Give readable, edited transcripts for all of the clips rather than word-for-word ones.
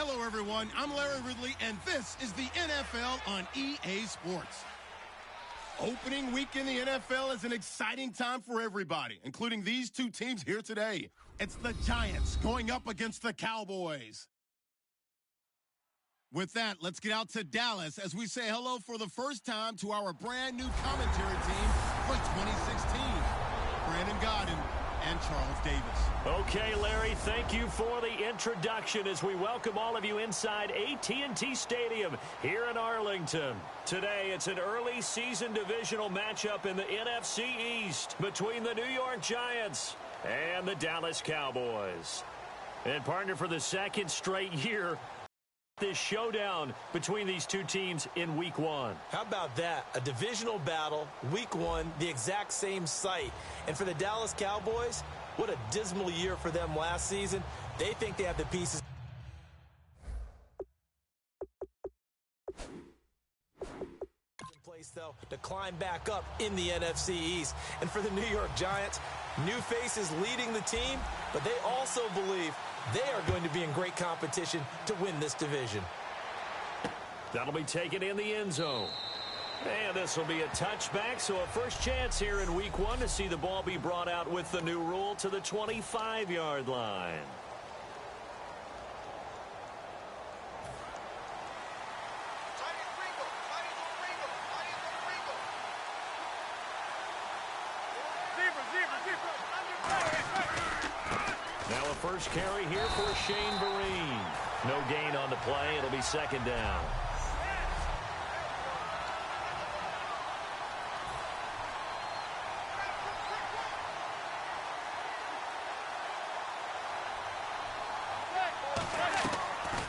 Hello, everyone. I'm Larry Ridley, and this is the NFL on EA Sports. Opening week in the NFL is an exciting time for everybody, including these two teams here today. It's the Giants going up against the Cowboys. With that, let's get out to Dallas as we say hello for the first time to our brand new commentary team for 2016. Brandon Godden and Charles Davis. Okay, Larry, thank you for the introduction as we welcome all of you inside AT&T Stadium here in Arlington. Today, it's an early season divisional matchup in the NFC East between the New York Giants and the Dallas Cowboys. And partner, for the second straight year, this showdown between these two teams in Week 1. How about that? A divisional battle, Week 1, the exact same site. And for the Dallas Cowboys, what a dismal year for them last season. They think they have the pieces in place, though, to climb back up in the NFC East. And for the New York Giants, new faces leading the team, but they also believe they are going to be in great competition to win this division. That'll be taken in the end zone. And this will be a touchback, so a first chance here in Week 1 to see the ball be brought out with the new rule to the 25-yard line. Now a first carry here for Shane Vereen. No gain on the play. It'll be second down.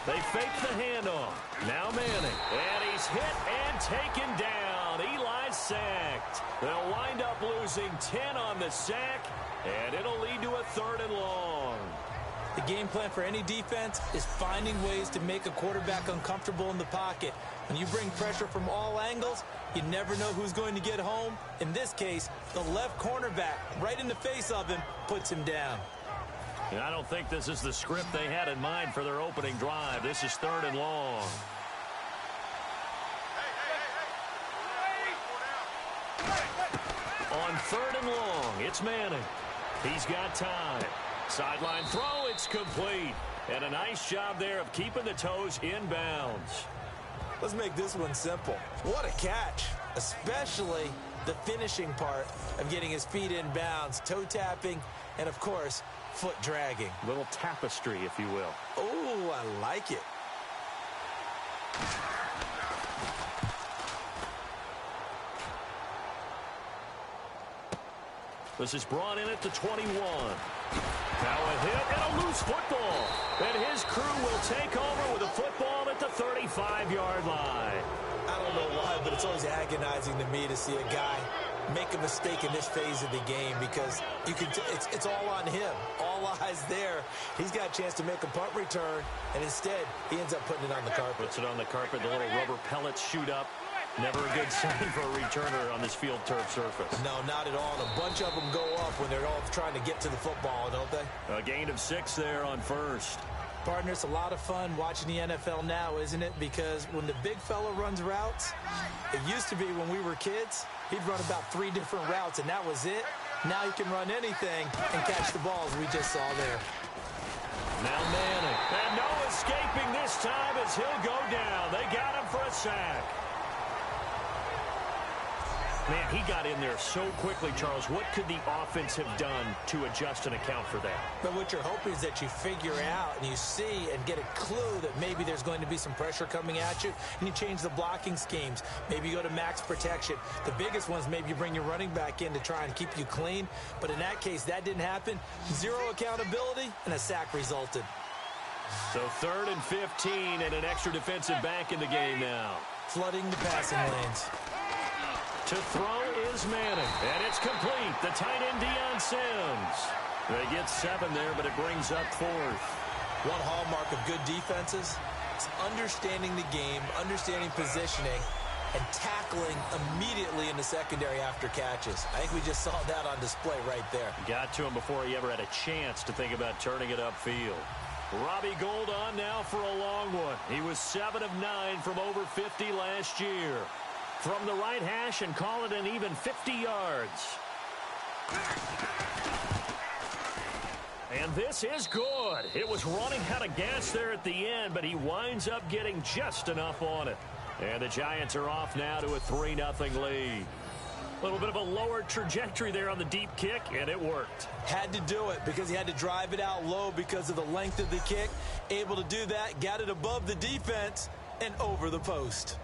They fake the handoff. Now Manning. And he's hit and taken down. Eli's sacked. They'll wind up losing 10 on the sack, and it'll lead to a 3rd and long. The game plan for any defense is finding ways to make a quarterback uncomfortable in the pocket. When you bring pressure from all angles, you never know who's going to get home. In this case, the left cornerback, right in the face of him, puts him down. And I don't think this is the script they had in mind for their opening drive. This is 3rd and long. On 3rd and long, it's Manning. He's got time. Sideline throw, it's complete. And a nice job there of keeping the toes in bounds. Let's make this one simple. What a catch, especially the finishing part of getting his feet in bounds, toe tapping, and of course, foot dragging. Little tapestry, if you will. Oh, I like it. This is brought in at the 21. Now a hit and a loose football. And his crew will take over with a football at the 35-yard line. I don't know why, but it's always agonizing to me to see a guy make a mistake in this phase of the game because you can it's all on him. All eyes there. He's got a chance to make a punt return, and instead he ends up putting it on the carpet. Puts it on the carpet. The little rubber pellets shoot up. Never a good sign for a returner on this field turf surface. No, not at all. And a bunch of them go up when they're all trying to get to the football, don't they? A gain of 6 there on first. Partner, it's a lot of fun watching the NFL now, isn't it? Because when the big fella runs routes, it used to be when we were kids, he'd run about 3 different routes, and that was it. Now he can run anything and catch the balls we just saw there. Now Manning. And no escaping this time as he'll go down. They got him for a sack. Man, he got in there so quickly, Charles. What could the offense have done to adjust and account for that? But what you're hoping is that you figure out and you see and get a clue that maybe there's going to be some pressure coming at you, and you change the blocking schemes. Maybe you go to max protection. The biggest ones, maybe you bring your running back in to try and keep you clean. But in that case, that didn't happen. 0 accountability, and a sack resulted. So 3rd and 15 and an extra defensive back in the game now. Flooding the passing lanes. To throw is Manning, and it's complete. The tight end, Deion Sims. They get 7 there, but it brings up 4th. One hallmark of good defenses is understanding the game, understanding positioning, and tackling immediately in the secondary after catches. I think we just saw that on display right there. Got to him before he ever had a chance to think about turning it upfield. Robbie Gould on now for a long one. He was 7 of 9 from over 50 last year. From the right hash and call it an even 50 yards. And this is good. It was running out of gas there at the end, but he winds up getting just enough on it. And the Giants are off now to a 3-0 lead. A little bit of a lower trajectory there on the deep kick, and it worked. Had to do it because he had to drive it out low because of the length of the kick. Able to do that, got it above the defense and over the post.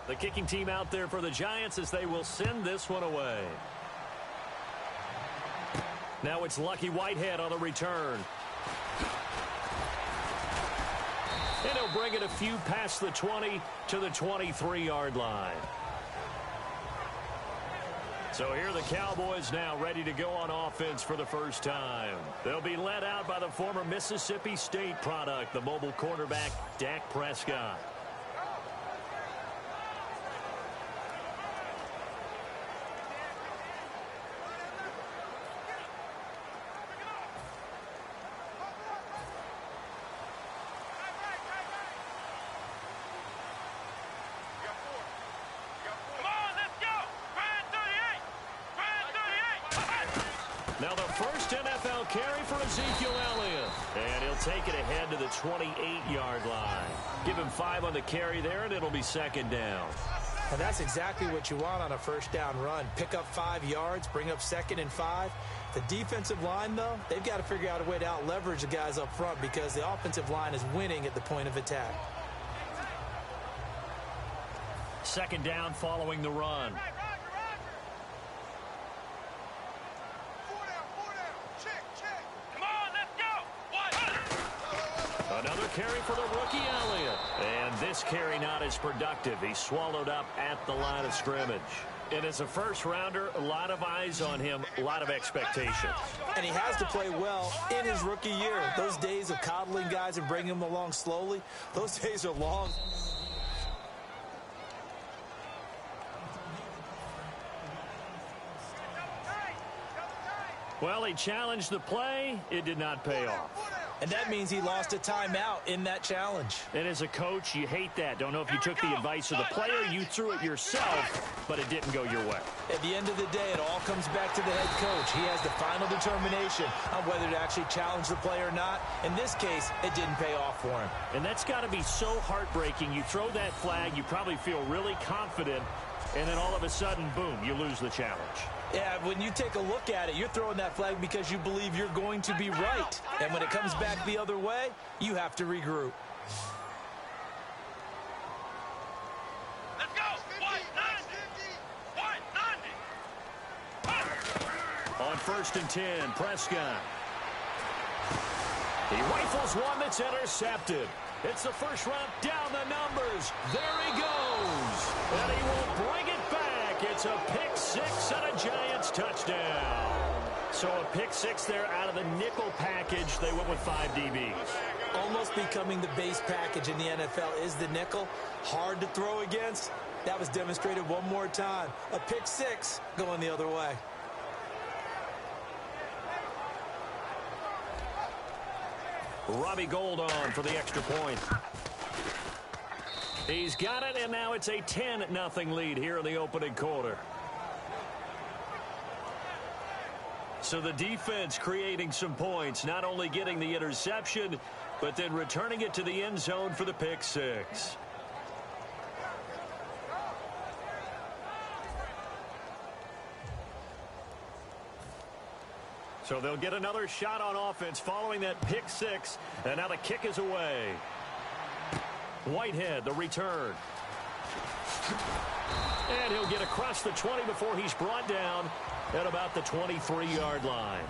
The kicking team out there for the Giants as they will send this one away. Now it's Lucky Whitehead on the return. And he'll bring it a few past the 20 to the 23-yard line. So here are the Cowboys now ready to go on offense for the first time. They'll be led out by the former Mississippi State product, the mobile quarterback, Dak Prescott. Now the first NFL carry for Ezekiel Elliott. And he'll take it ahead to the 28-yard line. Give him 5 on the carry there, and it'll be second down. And that's exactly what you want on a first down run. Pick up 5 yards, bring up 2nd and 5. The defensive line, though, they've got to figure out a way to out-leverage the guys up front because the offensive line is winning at the point of attack. Second down following the run. Another carry for the rookie Elliott. And this carry not as productive. He swallowed up at the line of scrimmage. And as a first-rounder, a lot of eyes on him, a lot of expectations. And he has to play well in his rookie year. Those days of coddling guys and bringing them along slowly, those days are long. Well, he challenged the play. It did not pay off. And that means he lost a timeout in that challenge. And as a coach, you hate that. Don't know if you took the advice of the player, you threw it yourself, but it didn't go your way. At the end of the day, it all comes back to the head coach. He has the final determination on whether to actually challenge the play or not. In this case, it didn't pay off for him. And that's got to be so heartbreaking. You throw that flag, you probably feel really confident, and then all of a sudden, boom, you lose the challenge. Yeah, when you take a look at it, you're throwing that flag because you believe you're going to be right. And when it comes back the other way, you have to regroup. Let's go! 190! On 1st and 10, Prescott. He rifles one that's intercepted. It's the first round down the numbers. There he goes. And he will bring it back. It's a pick 6 and a Giants touchdown. So a pick 6 there out of the nickel package. They went with 5 DBs. Almost becoming the base package in the NFL is the nickel. Hard to throw against. That was demonstrated one more time. A pick 6 going the other way. Robbie Gould on for the extra point. He's got it, and now it's a 10-0 lead here in the opening quarter. So the defense creating some points, not only getting the interception, but then returning it to the end zone for the pick 6. So they'll get another shot on offense following that pick 6, and now the kick is away. Whitehead, the return. And he'll get across the 20 before he's brought down at about the 23-yard line.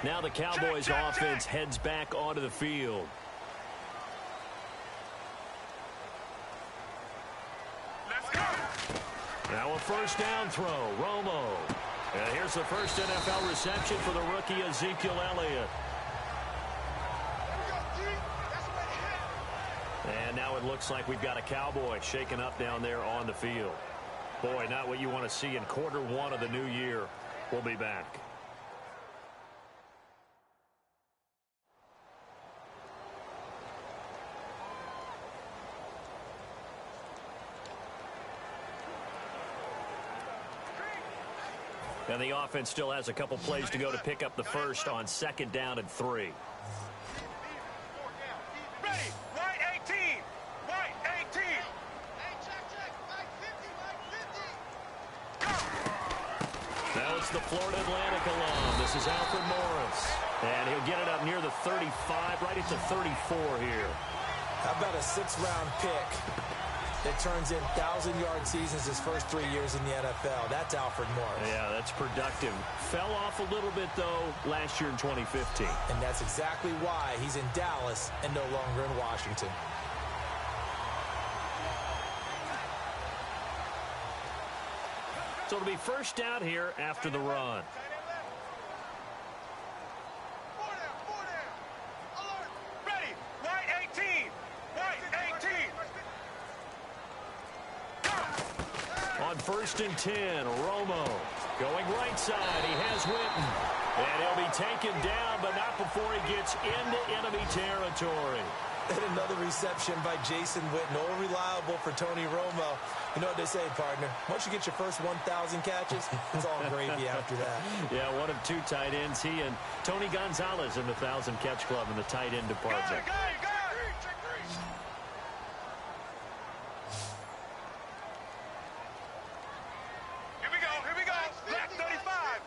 Now the Cowboys offense heads back onto the field. Let's go! Now a first down throw, Romo. And here's the first NFL reception for the rookie Ezekiel Elliott. And now it looks like we've got a Cowboy shaken up down there on the field. Boy, not what you want to see in quarter one of the new year. We'll be back. And the offense still has a couple plays to go to pick up the first on 2nd down and 3. Ready. Right 18. Right 18. Hey, check. Right 50. Right 50. Now it's the Florida Atlantic alum. This is Alfred Morris. And he'll get it up near the 35, right at the 34 here. How about a 6th-round pick that turns in 1,000-yard seasons his first 3 years in the NFL? That's Alfred Morris. Yeah, that's productive. Fell off a little bit, though, last year in 2015. And that's exactly why he's in Dallas and no longer in Washington. So it'll be first down here after the run. Alert. Ready. Right 18. Right 18. On 1st and 10, Romo going right side. He has Witten. And he'll be taken down, but not before he gets into enemy territory. And another reception by Jason Witten. All reliable for Tony Romo. You know what they say, partner? Once you get your first 1,000 catches, it's all gravy after that. Yeah, one of 2 tight ends. He and Tony Gonzalez in the 1,000-catch club in the tight end department. Here we go. Black 35.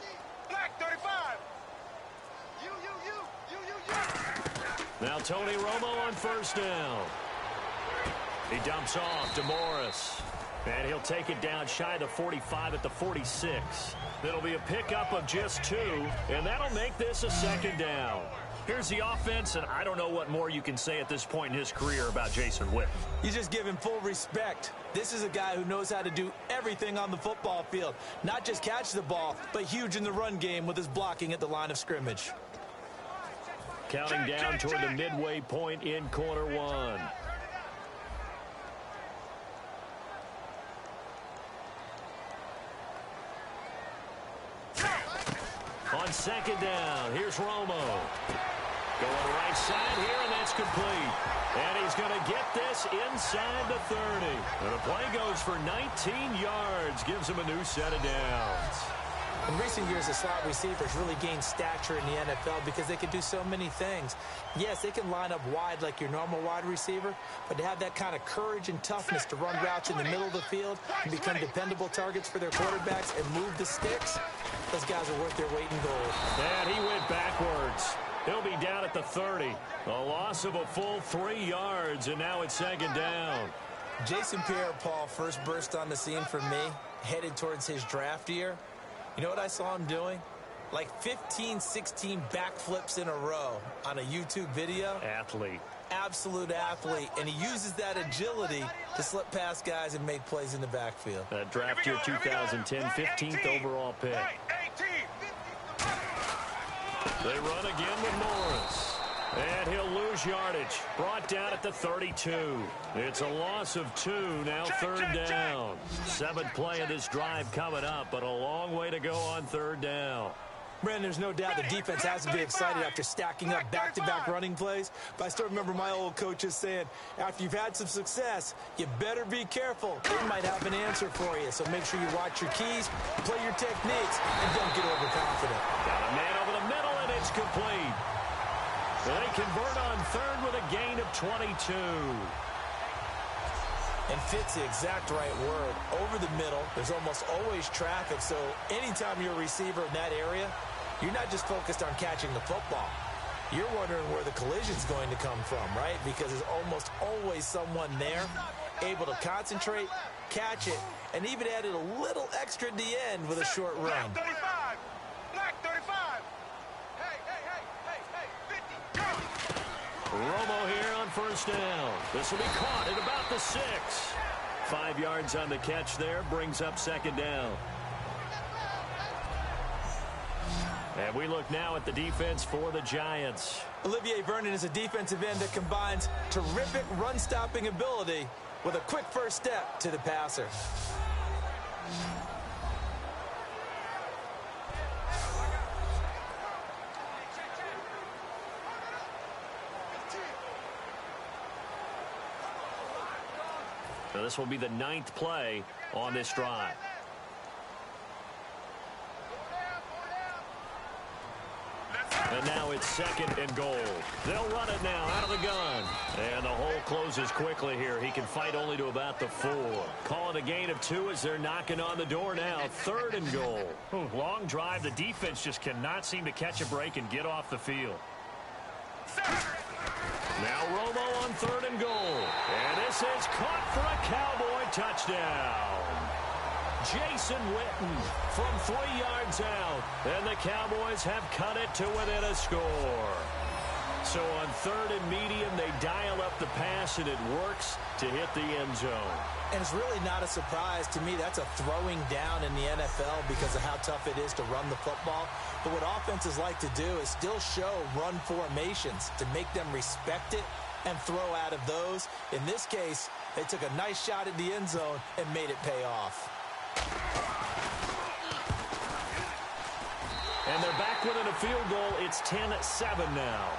Black 35. You. Now Tony Romo on 1st down. He dumps off to Morris. And he'll take it down shy of the 45 at the 46. It'll be a pickup of just 2, and that'll make this a 2nd down. Here's the offense, and I don't know what more you can say at this point in his career about Jason Witten. You just give him full respect. This is a guy who knows how to do everything on the football field. Not just catch the ball, but huge in the run game with his blocking at the line of scrimmage. Counting down toward the midway point in quarter one. On 2nd down, here's Romo. Going right side here, and that's complete. And he's going to get this inside the 30. And the play goes for 19 yards, gives him a new set of downs. In recent years, the slot receivers really gained stature in the NFL because they can do so many things. Yes, they can line up wide like your normal wide receiver, but to have that kind of courage and toughness to run routes in the middle of the field and become dependable targets for their quarterbacks and move the sticks, those guys are worth their weight in gold. And he went backwards. He'll be down at the 30. A loss of a full 3 yards, and now it's 2nd down. Jason Pierre-Paul first burst on the scene for me, headed towards his draft year. You know what I saw him doing? Like 15, 16 backflips in a row on a YouTube video. Athlete. Absolute athlete. And he uses that agility to slip past guys and make plays in the backfield. That draft year 2010, 15th overall pick. They run again with Morris. And he'll lose yardage. Brought down at the 32. It's a loss of 2, now 3rd down. 7th play of this drive coming up, but a long way to go on 3rd down. Brandon, there's no doubt the defense has to be excited after stacking up back-to-back running plays. But I still remember my old coaches saying, after you've had some success, you better be careful. They might have an answer for you. So make sure you watch your keys, play your techniques, and don't get overconfident. Got a man over the middle, and it's complete. They convert on 3rd with a gain of 22. And fit's the exact right word. Over the middle, there's almost always traffic. So anytime you're a receiver in that area, you're not just focused on catching the football. You're wondering where the collision's going to come from, right? Because there's almost always someone there able to concentrate, catch it, and even added a little extra at the end with a short run. Black 35. Black 35. Hey, 50. Romo here on 1st down. This will be caught at about the 6. 5 yards on the catch there, brings up 2nd down. And we look now at the defense for the Giants. Olivier Vernon is a defensive end that combines terrific run-stopping ability with a quick first step to the passer. So this will be the 9th play on this drive. And now it's 2nd and goal. They'll run it now out of the gun. And the hole closes quickly here. He can fight only to about the 4. Call it a gain of 2 as they're knocking on the door now. 3rd and goal. Long drive. The defense just cannot seem to catch a break and get off the field. Now Romo on 3rd and goal. And this is caught for a Cowboy touchdown. Jason Witten from 3 yards out. And the Cowboys have cut it to within a score. So on 3rd and medium, they dial up the pass, and it works to hit the end zone. And it's really not a surprise to me. That's a throwing down in the NFL because of how tough it is to run the football. But what offenses like to do is still show run formations to make them respect it and throw out of those. In this case, they took a nice shot at the end zone and made it pay off. And they're back within a field goal. It's 10-7 now.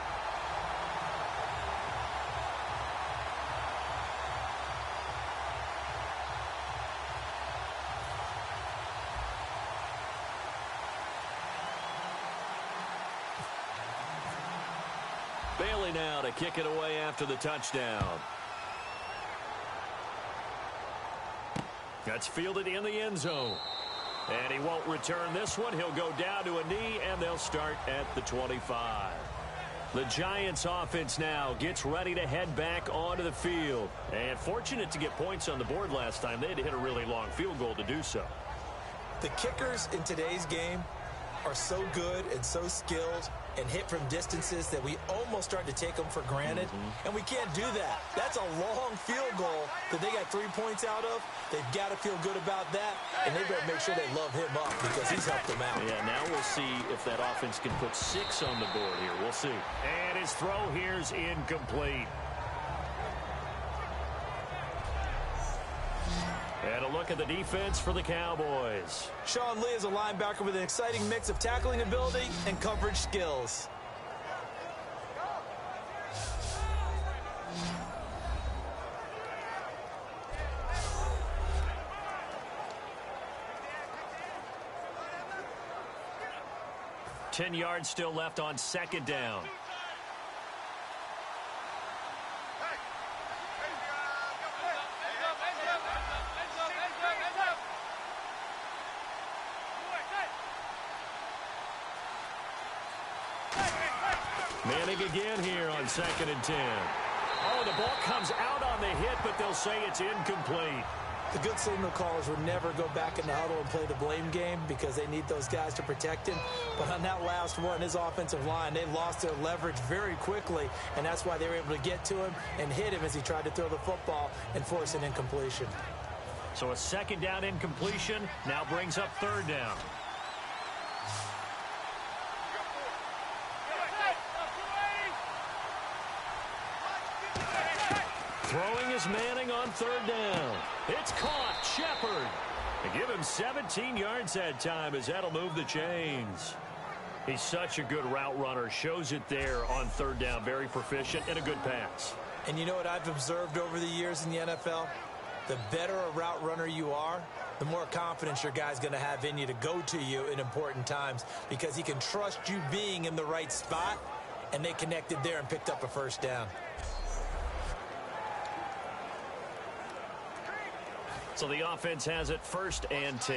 Bailey now to kick it away after the touchdown. That's fielded in the end zone. And he won't return this one. He'll go down to a knee, and they'll start at the 25. The Giants offense now gets ready to head back onto the field. And fortunate to get points on the board last time. They had to hit a really long field goal to do so. The kickers in today's game are so good and so skilled and hit from distances that we almost start to take them for granted. And we can't do that. That's a long field goal that they got 3 points out of. They've got to feel good about that, and they better make sure they love him up because he's helped them out. Yeah, now we'll see if that offense can put 6 on the board here. We'll see. And his throw here's incomplete. And a look at the defense for the Cowboys. Sean Lee is a linebacker with an exciting mix of tackling ability and coverage skills. Ten yards still left on 2nd down. Manning again here on 2nd and 10. Oh, the ball comes out on the hit, but they'll say it's incomplete. The good signal callers would never go back in the huddle and play the blame game because they need those guys to protect him. But on that last one, his offensive line, they lost their leverage very quickly, and that's why they were able to get to him and hit him as he tried to throw the football and force an incompletion. So a 2nd down incompletion now brings up 3rd down. Throwing is Manning on 3rd down. It's caught. Shepard. They give him 17 yards that time as that'll move the chains. He's such a good route runner. Shows it there on 3rd down. Very proficient and a good pass. And you know what I've observed over the years in the NFL? The better a route runner you are, the more confidence your guy's going to have in you to go to you in important times because he can trust you being in the right spot, and they connected there and picked up a 1st down. So the offense has it 1st and 10.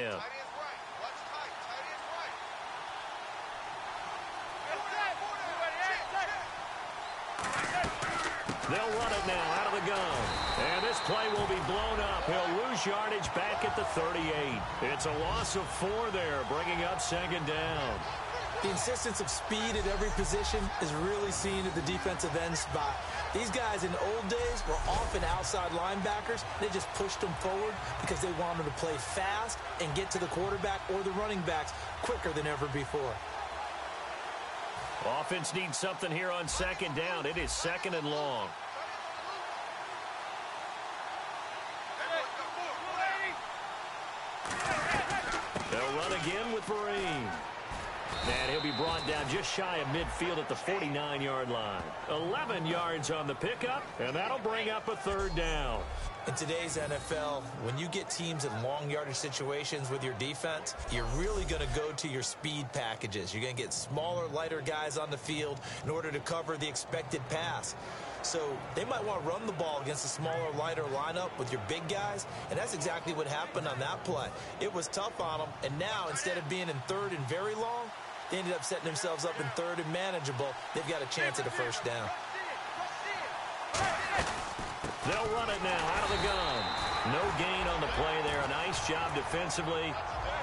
They'll run it now out of the gun. And this play will be blown up. He'll lose yardage back at the 38. It's a loss of 4 there, bringing up 2nd down. The insistence of speed at every position is really seen at the defensive end spot. These guys in the old days were often outside linebackers. They just pushed them forward because they wanted to play fast and get to the quarterback or the running backs quicker than ever before. Offense needs something here on 2nd down. It is 2nd and long. Vereen. And he'll be brought down just shy of midfield at the 49-yard line. 11 yards on the pickup, and that'll bring up a third down. In today's NFL, when you get teams in long yardage situations with your defense, you're really going to go to your speed packages. You're going to get smaller, lighter guys on the field in order to cover the expected pass. So they might want to run the ball against a smaller, lighter lineup with your big guys, and that's exactly what happened on that play. It was tough on them, and now instead of being in third and very long, they ended up setting themselves up in third and manageable. They've got a chance at a first down. They'll run it now out of the gun. No gain on the play there. A nice job defensively,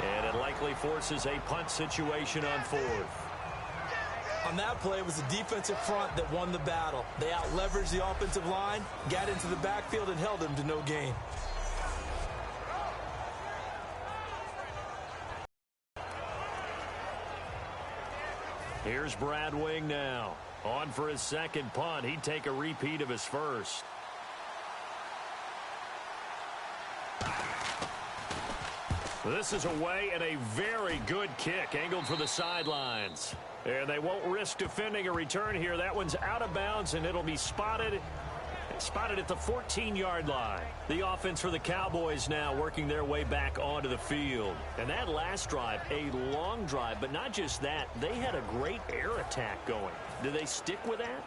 and it likely forces a punt situation on fourth. On that play, it was the defensive front that won the battle. They out-leveraged the offensive line, got into the backfield, and held them to no gain. Here's Brad Wing now. On for his second punt. He'd take a repeat of his first. This is away and a very good kick angled for the sidelines. And they won't risk defending a return here. That one's out of bounds, and it'll be spotted at the 14-yard line. The offense for the Cowboys now working their way back onto the field. And that last drive, a long drive, but not just that. They had a great air attack going. Do they stick with that?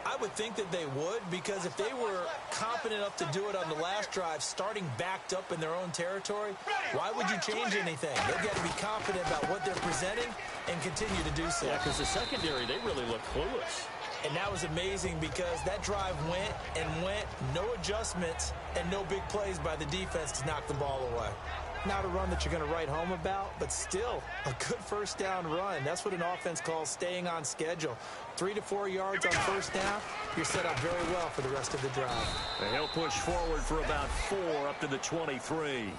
I would think that they would, because if they were confident enough to do it on the last drive, starting backed up in their own territory, why would you change anything? They've got to be confident about what they're presenting and continue to do so. Yeah, because the secondary, they really look clueless. And that was amazing because that drive went and went, no adjustments, and no big plays by the defense to knock the ball away. Not a run that you're going to write home about, but still a good first down run. That's what an offense calls staying on schedule. 3 to 4 yards on first down, you're set up very well for the rest of the drive. And he'll push forward for about 4 up to the 23.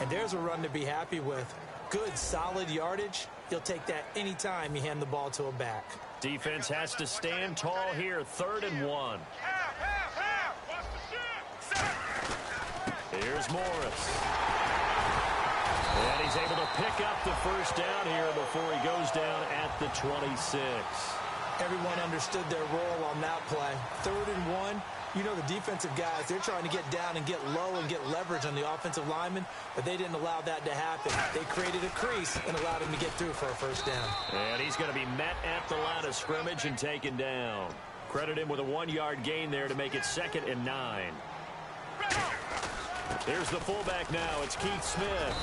And there's a run to be happy with. Good, solid yardage. You'll take that anytime you hand the ball to a back. Defense has to stand tall here, 3rd and 1. Here's Morris. And he's able to pick up the first down here before he goes down at the 26. Everyone understood their role on that play. 3rd and 1. You know the defensive guys, they're trying to get down and get low and get leverage on the offensive lineman, but they didn't allow that to happen. They created a crease and allowed him to get through for a first down. And he's going to be met at the line of scrimmage and taken down. Credit him with a 1-yard gain there to make it 2nd and 9. Here's the fullback now. It's Keith Smith.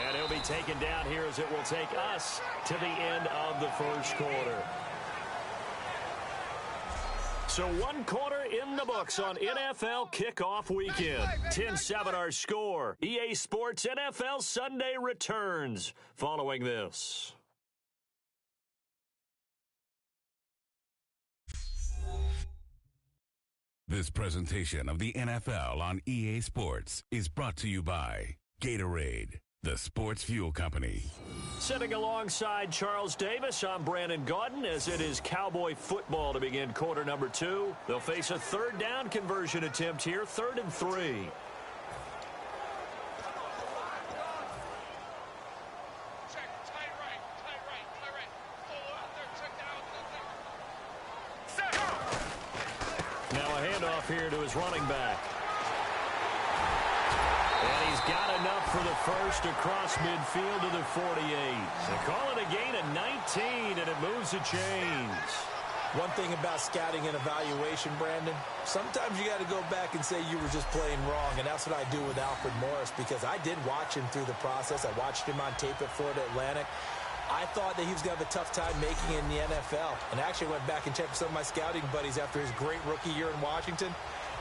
And he'll be taken down here as it will take us to the end of the first quarter. So 1 quarter in the books on NFL kickoff weekend. 10-7 our score. EA Sports NFL Sunday returns following this. This presentation of the NFL on EA Sports is brought to you by Gatorade, the sports fuel company. Sitting alongside Charles Davis, I'm Brandon Gaudin as it is Cowboy football to begin quarter number 2. They'll face a 3rd down conversion attempt here, 3rd and 3. Now a handoff here to his running back. And he's got enough for the first across midfield to the 48. They call it a gain of 19, and it moves the chains. One thing about scouting and evaluation, Brandon, sometimes you got to go back and say you were just playing wrong, and that's what I do with Alfred Morris, because I did watch him through the process. I watched him on tape at Florida Atlantic. I thought that he was going to have a tough time making it in the NFL, and I actually went back and checked with some of my scouting buddies after his great rookie year in Washington.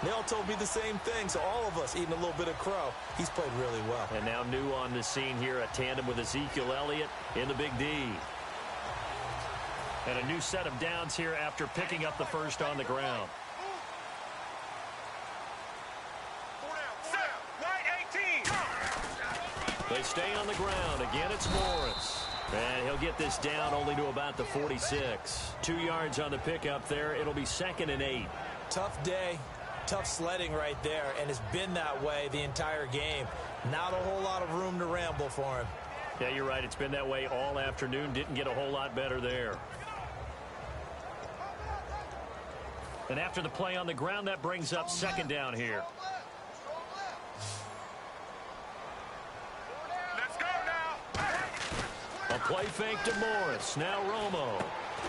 They all told me the same thing, so all of us eating a little bit of crow. He's played really well. And now new on the scene here, a tandem with Ezekiel Elliott in the Big D. And a new set of downs here after picking up the first on the ground. They stay on the ground. Again, it's Morris. And he'll get this down only to about the 46. 2 yards on the pickup there. It'll be 2nd and 8. Tough day. Tough sledding right there, and it's been that way the entire game. Not a whole lot of room to ramble for him. Yeah, you're right. It's been that way all afternoon. Didn't get a whole lot better there. And after the play on the ground, that brings up second down here. Let's go now. A play fake to Morris. Now Romo.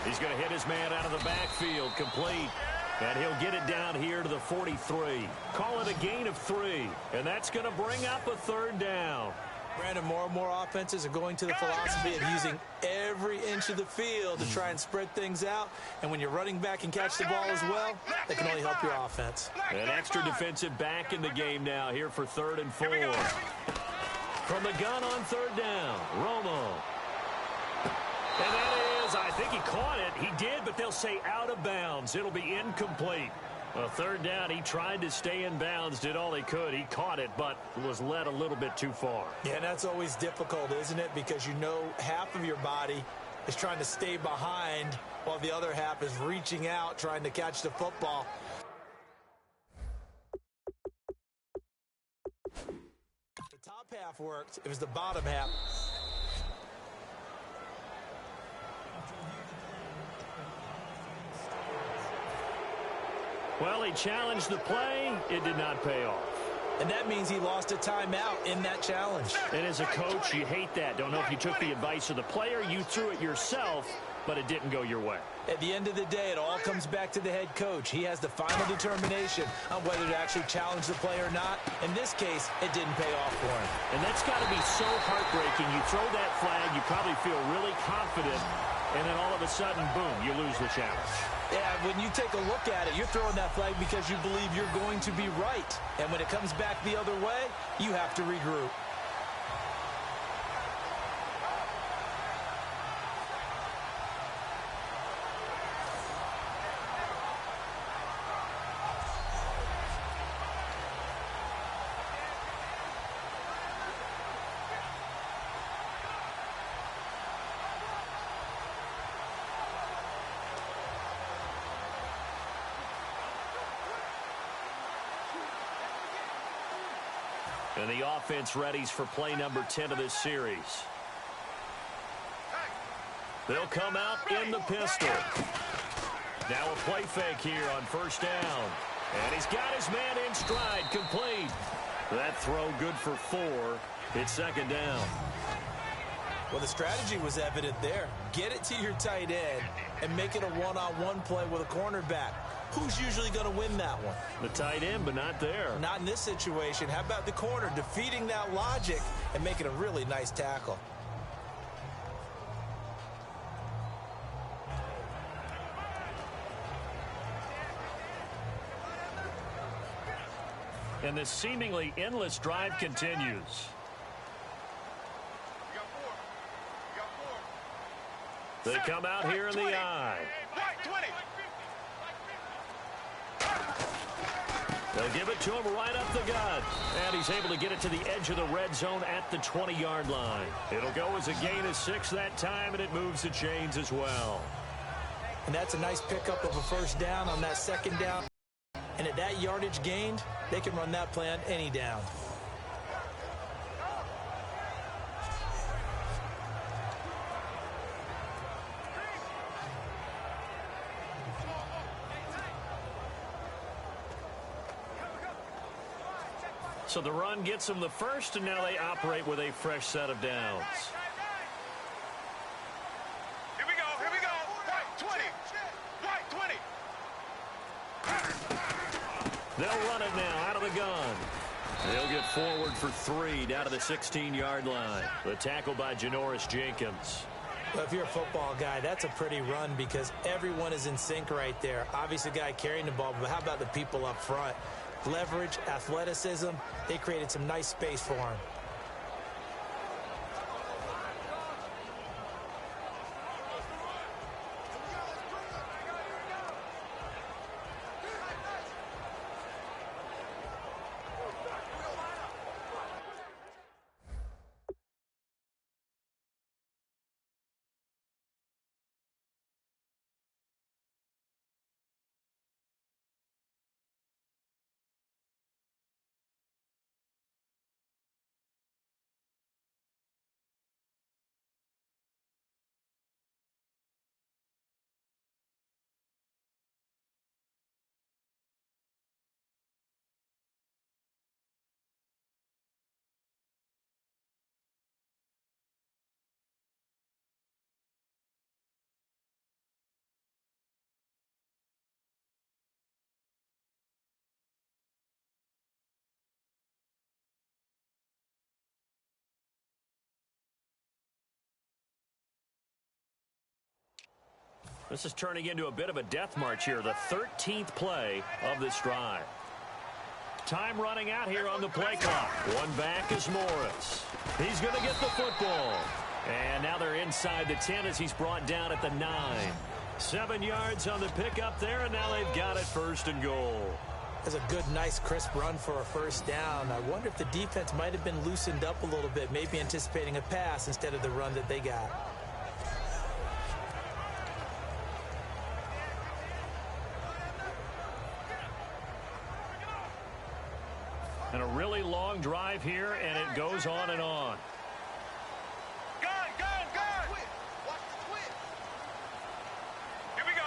He's going to hit his man out of the backfield. Complete. And he'll get it down here to the 43. Call it a gain of 3. And that's going to bring up a third down. Brandon, more and more offenses are going to the philosophy of using every inch of the field to try and spread things out. And when you're running back and catch the ball as well, that can only help your offense. An extra defensive back in the game now here for 3rd and 4. From the gun on 3rd down, Romo. And that is, I think he caught it. He did, but they'll say out of bounds. It'll be incomplete. A 3rd down, he tried to stay in bounds, did all he could. He caught it, but was led a little bit too far. Yeah, and that's always difficult, isn't it? Because you know half of your body is trying to stay behind while the other half is reaching out, trying to catch the football. The top half worked. It was the bottom half. Well, he challenged the play. It did not pay off. And that means he lost a timeout in that challenge. And as a coach, you hate that. Don't know if you took the advice of the player. You threw it yourself, but it didn't go your way. At the end of the day, it all comes back to the head coach. He has the final determination on whether to actually challenge the play or not. In this case, it didn't pay off for him. And that's got to be so heartbreaking. You throw that flag, you probably feel really confident, and then all of a sudden, boom, you lose the challenge. Yeah, when you take a look at it, you're throwing that flag because you believe you're going to be right. And when it comes back the other way, you have to regroup. And the offense readies for play number 10 of this series. They'll come out in the pistol. Now a play fake here on 1st down. And he's got his man in stride, complete. That throw good for 4. It's 2nd down. Well, the strategy was evident there. Get it to your tight end and make it a one-on-one play with a cornerback. Who's usually going to win that one? The tight end, but not there. Not in this situation. How about the corner defeating that logic and making a really nice tackle? And this seemingly endless drive continues. They come out here in the eye. They'll give it to him right up the gut. And he's able to get it to the edge of the red zone at the 20-yard line. It'll go as a gain of 6 that time, and it moves the chains as well. And that's a nice pickup of a 1st down on that 2nd down. And at that yardage gained, they can run that play on any down. So the run gets them the first, and now they operate with a fresh set of downs. Here we go, here we go. White 20. White 20. They'll run it now out of the gun. They'll get forward for 3 down to the 16-yard line. The tackle by Janoris Jenkins. Well, if you're a football guy, that's a pretty run because everyone is in sync right there. Obviously, the guy carrying the ball, but how about the people up front? Leverage, athleticism, they created some nice space for him. This is turning into a bit of a death march here, the 13th play of this drive. Time running out here on the play clock. One back is Morris. He's going to get the football. And now they're inside the 10 as he's brought down at the 9. 7 yards on the pickup there, and now they've got it 1st and goal. That's a good, nice, crisp run for a 1st down. I wonder if the defense might have been loosened up a little bit, maybe anticipating a pass instead of the run that they got. And a really long drive here, and it goes on and on. Gun! Watch the twist. Here we go.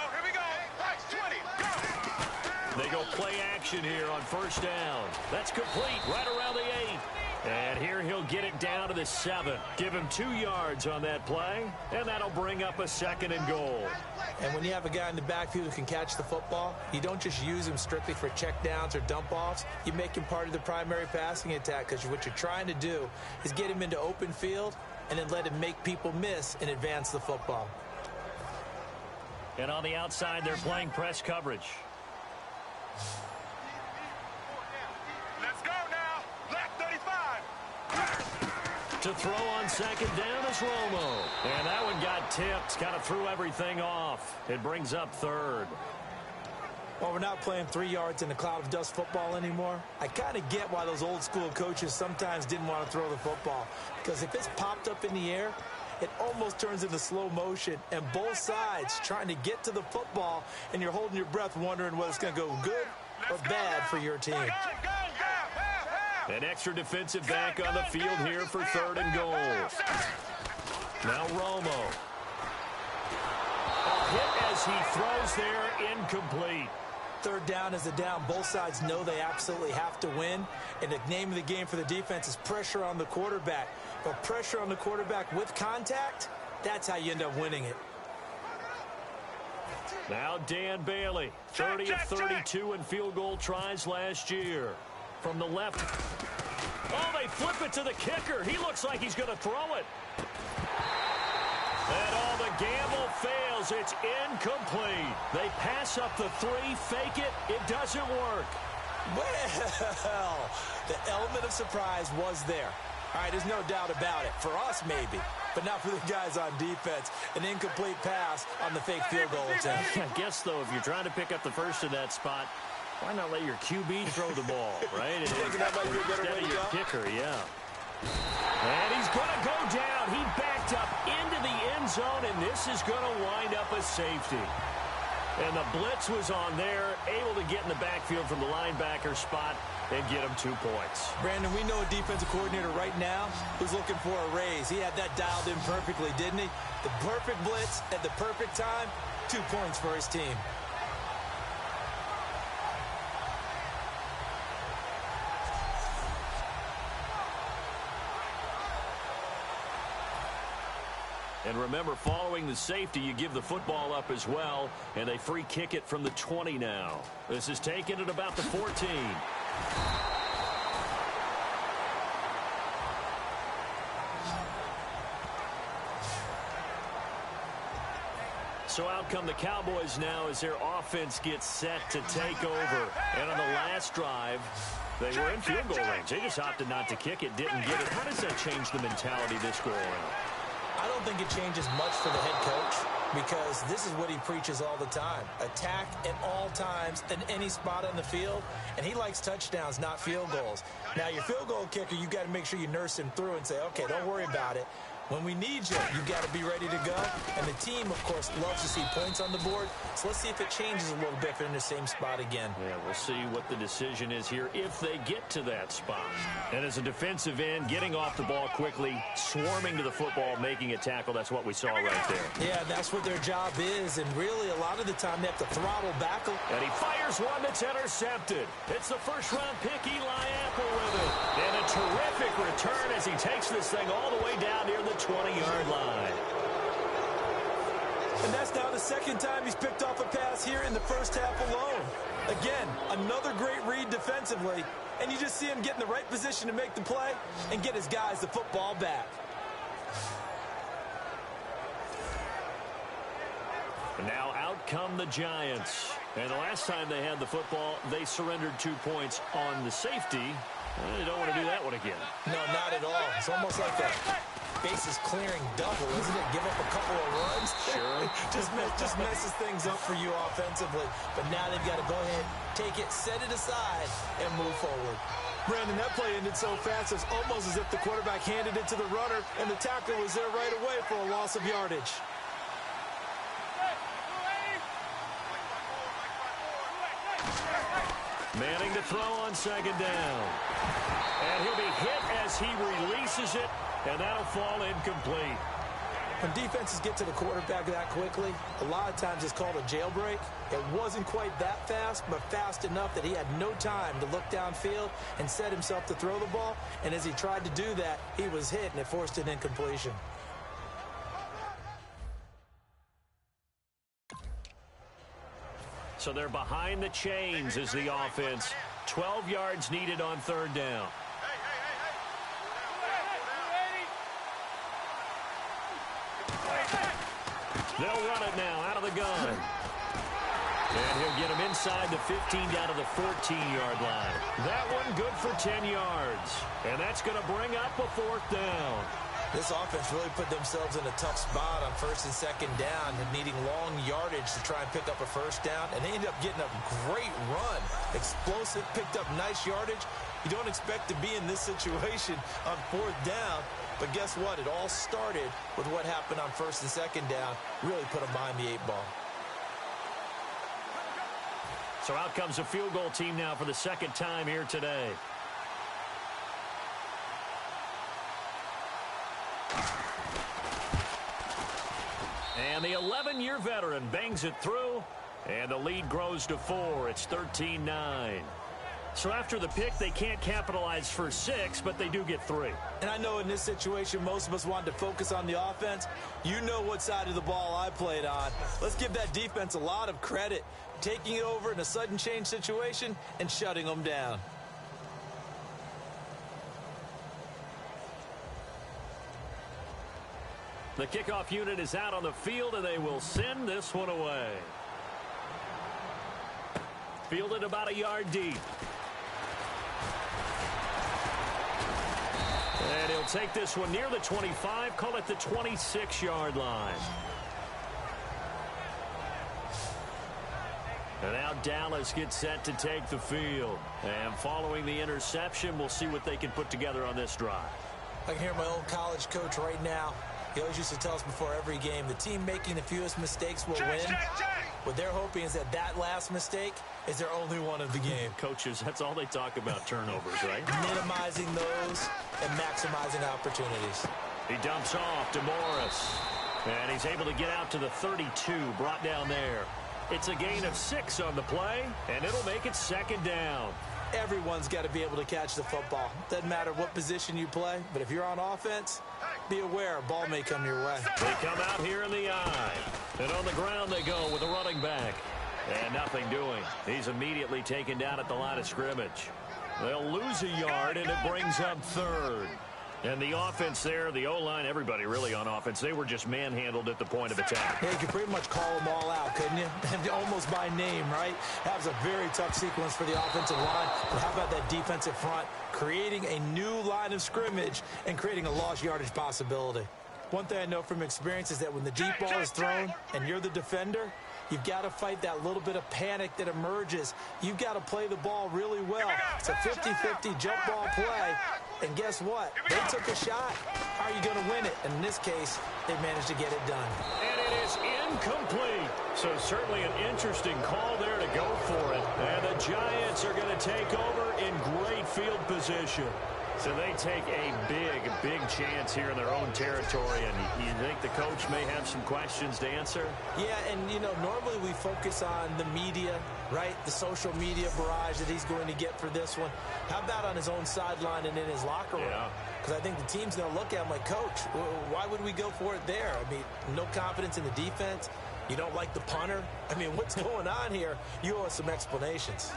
Nice, 20, go! They go play action here on 1st down. That's complete right around the 8. And here he'll get it down to the 7. Give him 2 yards on that play, and that'll bring up a 2nd and goal. And when you have a guy in the backfield who can catch the football, you don't just use him strictly for checkdowns or dump-offs. You make him part of the primary passing attack, because what you're trying to do is get him into open field and then let him make people miss and advance the football. And on the outside, they're playing press coverage. Let's go now. Left 35. To throw on 2nd down is Romo. And that one got tipped. Kind of threw everything off. It brings up 3rd. Well, we're not playing 3 yards in a cloud of dust football anymore. I kind of get why those old school coaches sometimes didn't want to throw the football. Because if it's popped up in the air, it almost turns into slow motion. And both sides trying to get to the football, and you're holding your breath wondering whether it's going to go good or bad for your team. An extra defensive back on the field here for 3rd and goal. Now Romo. A hit as he throws there, incomplete. 3rd down is a down. Both sides know they absolutely have to win. And the name of the game for the defense is pressure on the quarterback. But pressure on the quarterback with contact, that's how you end up winning it. Now Dan Bailey, 30 of 32 in field goal tries last year. From the left. Oh, they flip it to the kicker. He looks like he's going to throw it. And all the gamble fails. It's incomplete. They pass up the 3, fake it. It doesn't work. Well, the element of surprise was there. All right, there's no doubt about it. For us, maybe. But not for the guys on defense. An incomplete pass on the fake field goal attempt. I guess, though, if you're trying to pick up the 1st in that spot, why not let your QB throw the ball, right? That might be a better way to go? Kicker, yeah. And he's going to go down. He backed up into the end zone, and this is going to wind up a safety. And the blitz was on there, able to get in the backfield from the linebacker spot and get him 2 points. Brandon, we know a defensive coordinator right now who's looking for a raise. He had that dialed in perfectly, didn't he? The perfect blitz at the perfect time, 2 points for his team. And remember, following the safety, you give the football up as well, and they free kick it from the 20 now. This is taken at about the 14. So out come the Cowboys now as their offense gets set to take over. And on the last drive, they were in field goal range. They just opted not to kick it, didn't get it. How does that change the mentality this go around? I don't think it changes much for the head coach because this is what he preaches all the time. Attack at all times in any spot on the field, and he likes touchdowns, not field goals. Now, your field goal kicker, you got to make sure you nurse him through and say, okay, don't worry about it. When we need you, you got to be ready to go. And the team, of course, loves to see points on the board. So let's see if it changes a little bit if they're in the same spot again. Yeah, we'll see what the decision is here if they get to that spot. And as a defensive end, getting off the ball quickly, swarming to the football, making a tackle, that's what we saw right there. Yeah, that's what their job is. And really, a lot of the time, they have to throttle back. And he fires one that's intercepted. It's the first-round pick, Eli Apple, with it. And a terrific return as he takes this thing all the way down near the 20-yard line. And that's now the second time he's picked off a pass here in the first half alone. Again, another great read defensively, and you just see him get in the right position to make the play and get his guys the football back. And now come the Giants. And the last time they had the football, they surrendered 2 points on the safety. They don't want to do that one again. No, not at all. It's almost like a bases clearing double, isn't it? Give up a couple of runs. Sure. just messes things up for you offensively. But now they've got to go ahead, take it, set it aside, and move forward. Brandon, that play ended so fast, it's almost as if the quarterback handed it to the runner, and the tackle was there right away for a loss of yardage. Manning to throw on second down. And he'll be hit as he releases it, and that'll fall incomplete. When defenses get to the quarterback that quickly, a lot of times it's called a jailbreak. It wasn't quite that fast, but fast enough that he had no time to look downfield and set himself to throw the ball. And as he tried to do that, he was hit, and it forced an incompletion. So they're behind the chains as the offense. 12 yards needed on third down. They'll run it now out of the gun. And he'll get him inside the 15 down to the 14-yard line. That one good for 10 yards. And that's going to bring up a fourth down. This offense really put themselves in a tough spot on first and second down and needing long yardage to try and pick up a first down. And they ended up getting a great run. Explosive, picked up nice yardage. You don't expect to be in this situation on fourth down. But guess what? It all started with what happened on first and second down. Really put them behind the 8 ball. So out comes a field goal team now for the second time here today. And the 11-year veteran bangs it through, and the lead grows to 4. It's 13-9. So after the pick, they can't capitalize for 6, but they do get 3. And I know in this situation, most of us wanted to focus on the offense. You know what side of the ball I played on. Let's give that defense a lot of credit, taking it over in a sudden change situation and shutting them down. The kickoff unit is out on the field, and they will send this one away. Fielded about a yard deep. And he'll take this one near the 25, call it the 26-yard line. And now Dallas gets set to take the field. And following the interception, we'll see what they can put together on this drive. I can hear my old college coach right now. He always used to tell us before every game, the team making the fewest mistakes will win. What they're hoping is that last mistake is their only one of the game. Coaches, that's all they talk about, turnovers, right? Minimizing those and maximizing opportunities. He dumps off to Morris. And he's able to get out to the 32, brought down there. It's a gain of 6 on the play, and it'll make it second down. Everyone's got to be able to catch the football. Doesn't matter what position you play, but if you're on offense, be aware a ball may come your way. They come out here in the eye. And on the ground they go with a running back. And nothing doing. He's immediately taken down at the line of scrimmage. They'll lose a yard, and it brings up third. And the offense there, the O-line, everybody really on offense, they were just manhandled at the point of attack. Yeah, you could pretty much call them all out, couldn't you? Almost by name, right? That was a very tough sequence for the offensive line. But how about that defensive front? Creating a new line of scrimmage and creating a lost yardage possibility. One thing I know from experience is that when the deep ball is thrown and you're the defender, you've got to fight that little bit of panic that emerges. You've got to play the ball really well. It's a 50-50 jump ball play. And guess what? They took a shot. How are you going to win it? And in this case, they managed to get it done. And it is incomplete. So certainly an interesting call there to go for it. And the Giants are going to take over in great field position. So they take a big chance here in their own territory. And you think the coach may have some questions to answer? Yeah, and, you know, normally we focus on the media, right? The social media barrage that he's going to get for this one. How about on his own sideline and in his locker room? Because I think the team's going to look at him like, Coach, why would we go for it there? I mean, no confidence in the defense. You don't like the punter? I mean, what's going on here? You owe us some explanations.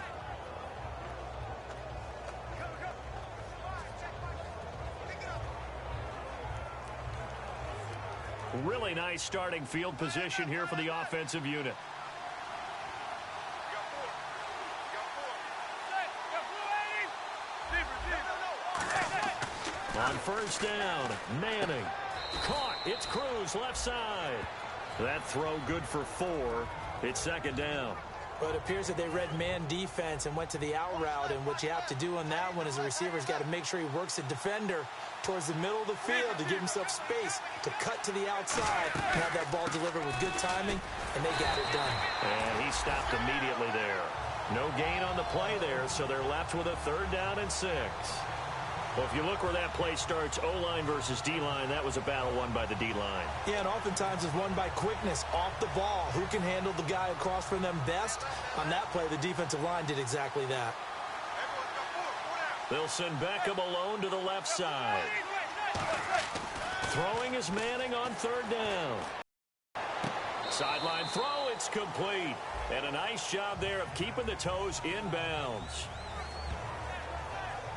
Really nice starting field position here for the offensive unit. On first down, Manning. Caught. It's Cruz left side. That throw good for 4. It's second down. But it appears that they read man defense and went to the out route, and what you have to do on that one is the receiver's got to make sure he works the defender towards the middle of the field to give himself space to cut to the outside and have that ball delivered with good timing, and they got it done. And he stopped immediately there. No gain on the play there, so they're left with a 3rd down and 6. Well, if you look where that play starts, O-line versus D-line, that was a battle won by the D-line. Yeah, and oftentimes it's won by quickness off the ball. Who can handle the guy across from them best? On that play, the defensive line did exactly that. They'll send Beckham alone to the left side. Throwing is Manning on 3rd down. Sideline throw, it's complete. And a nice job there of keeping the toes in bounds.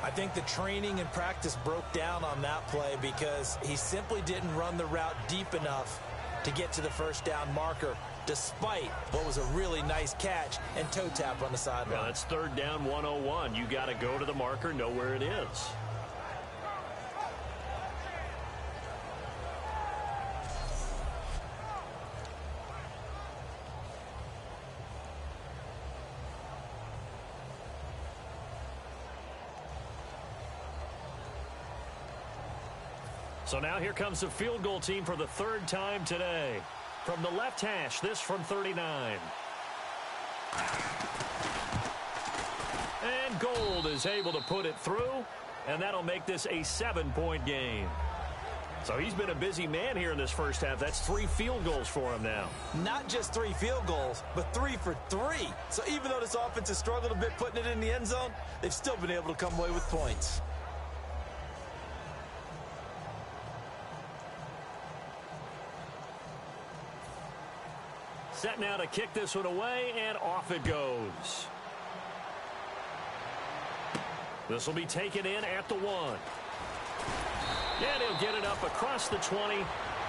I think the training and practice broke down on that play because he simply didn't run the route deep enough to get to the first down marker, despite what was a really nice catch and toe tap on the sideline. Well, that's 3rd down 101. You got to go to the marker, know where it is. So now here comes the field goal team for the 3rd time today. From the left hash, this from 39. And Gold is able to put it through, and that'll make this a 7-point game. So he's been a busy man here in this first half. That's 3 field goals for him now. Not just 3 field goals, but 3 for 3. So even though this offense has struggled a bit putting it in the end zone, they've still been able to come away with points. Set now to kick this one away, and off it goes. This will be taken in at the 1. And he'll get it up across the 20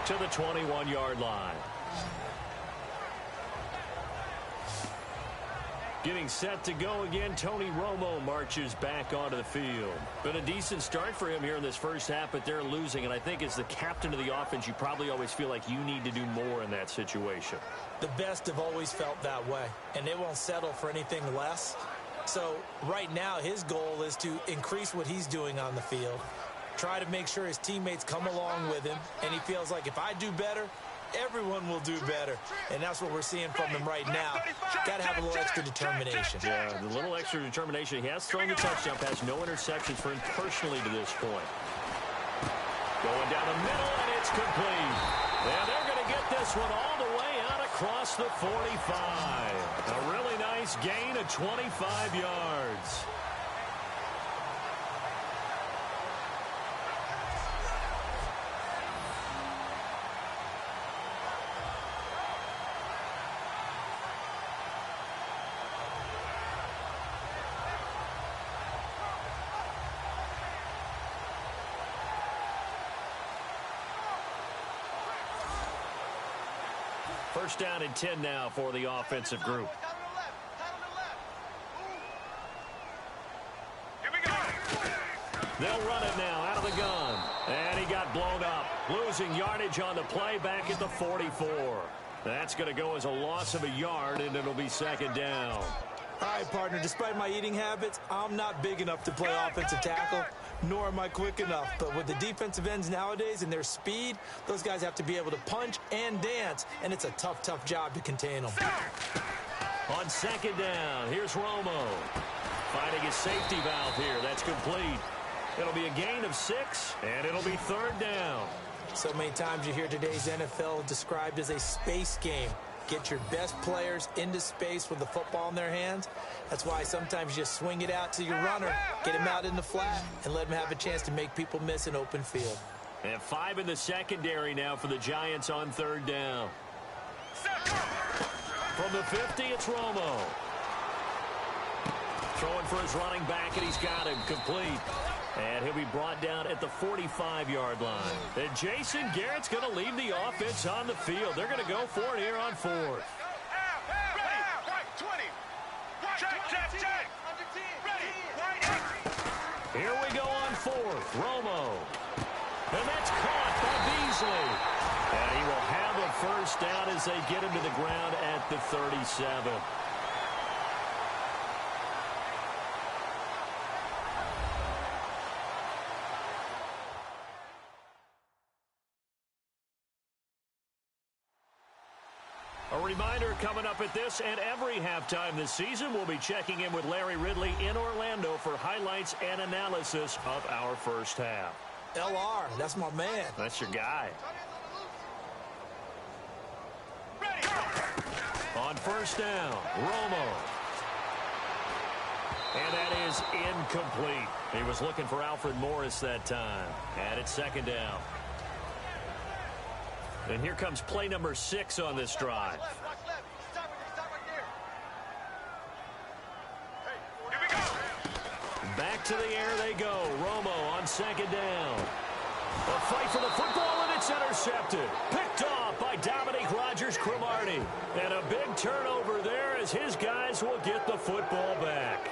to the 21-yard line. Getting set to go again, Tony Romo marches back onto the field. Been a decent start for him here in this first half, but they're losing. And I think as the captain of the offense, you probably always feel like you need to do more in that situation. The best have always felt that way, and they won't settle for anything less. So right now, his goal is to increase what he's doing on the field, try to make sure his teammates come along with him, and he feels like if I do better, everyone will do better. And that's what we're seeing from him right now. Got to have a little extra determination. Yeah, the little extra determination. He has thrown the touchdown pass, no interceptions for him personally to this point. Going down the middle, and it's complete. And they're going to get this one all the way out across the 45. A really nice gain of 25 yards. First down and 10 now for the offensive group. They'll run it now out of the gun. And he got blown up. Losing yardage on the play back at the 44. That's going to go as a loss of a yard, and it'll be second down. All right, partner, despite my eating habits, I'm not big enough to play offensive tackle, nor am I quick enough. But with the defensive ends nowadays and their speed, those guys have to be able to punch and dance, and it's a tough, tough job to contain them. On second down, here's Romo. Finding his safety valve here. That's complete. It'll be a gain of 6, and it'll be third down. So many times you hear today's NFL described as a space game. Get your best players into space with the football in their hands. That's why sometimes you just swing it out to your runner, get him out in the flat, and let him have a chance to make people miss an open field. And 5 in the secondary now for the Giants on third down. From the 50, it's Romo. Throwing for his running back, and he's got him complete. And he'll be brought down at the 45-yard line. And Jason Garrett's going to leave the offense on the field. They're going to go for it here on fourth. Here we go on fourth. Romo. And that's caught by Beasley. And he will have a first down as they get him to the ground at the 37. A reminder coming up at this and every halftime this season, we'll be checking in with Larry Ridley in Orlando for highlights and analysis of our first half. LR, that's my man. That's your guy. On first down, Romo. And that is incomplete. He was looking for Alfred Morris that time. And it's second down. And here comes play number 6 on this drive. Back to the air they go. Romo on second down. A fight for the football, and it's intercepted. Picked off by Dominique Rodgers-Cromartie. And a big turnover there as his guys will get the football back.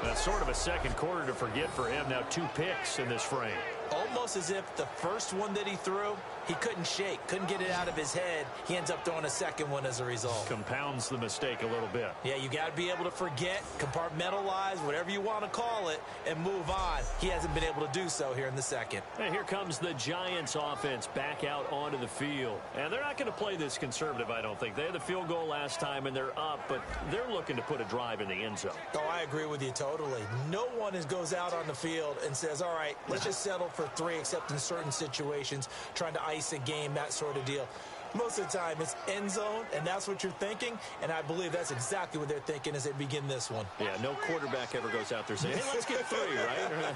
That's sort of a second quarter to forget for him. Now 2 picks in this frame. Almost as if the first one that he threw, he couldn't shake, couldn't get it out of his head. He ends up throwing a second one as a result. Compounds the mistake a little bit. Yeah, you got to be able to forget, compartmentalize, whatever you want to call it, and move on. He hasn't been able to do so here in the second. And here comes the Giants offense back out onto the field. And they're not going to play this conservative, I don't think. They had the field goal last time, and they're up, but they're looking to put a drive in the end zone. Oh, I agree with you totally. No one goes out on the field and says, all right, let's just settle for 3, except in certain situations, trying to ice a game, that sort of deal. Most of the time, it's end zone, and that's what you're thinking, and I believe that's exactly what they're thinking as they begin this one. Yeah, no quarterback ever goes out there saying, hey, let's get 3, right?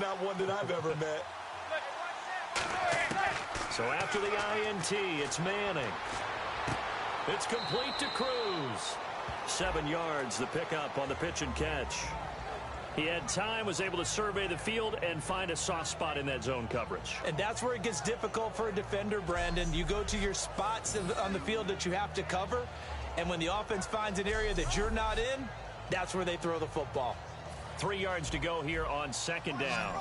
Not one that I've ever met. So after the INT, it's Manning. It's complete to Cruz. 7 yards, the pickup on the pitch and catch. He had time, was able to survey the field and find a soft spot in that zone coverage. And that's where it gets difficult for a defender, Brandon. You go to your spots on the field that you have to cover, and when the offense finds an area that you're not in, that's where they throw the football. 3 yards to go here on second down.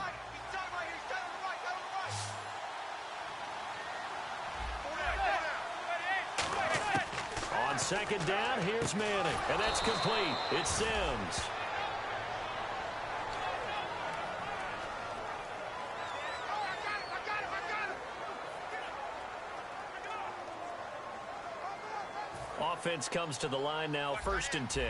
On second down, here's Manning, and that's complete. It's Sims. Offense comes to the line now, 1st and 10.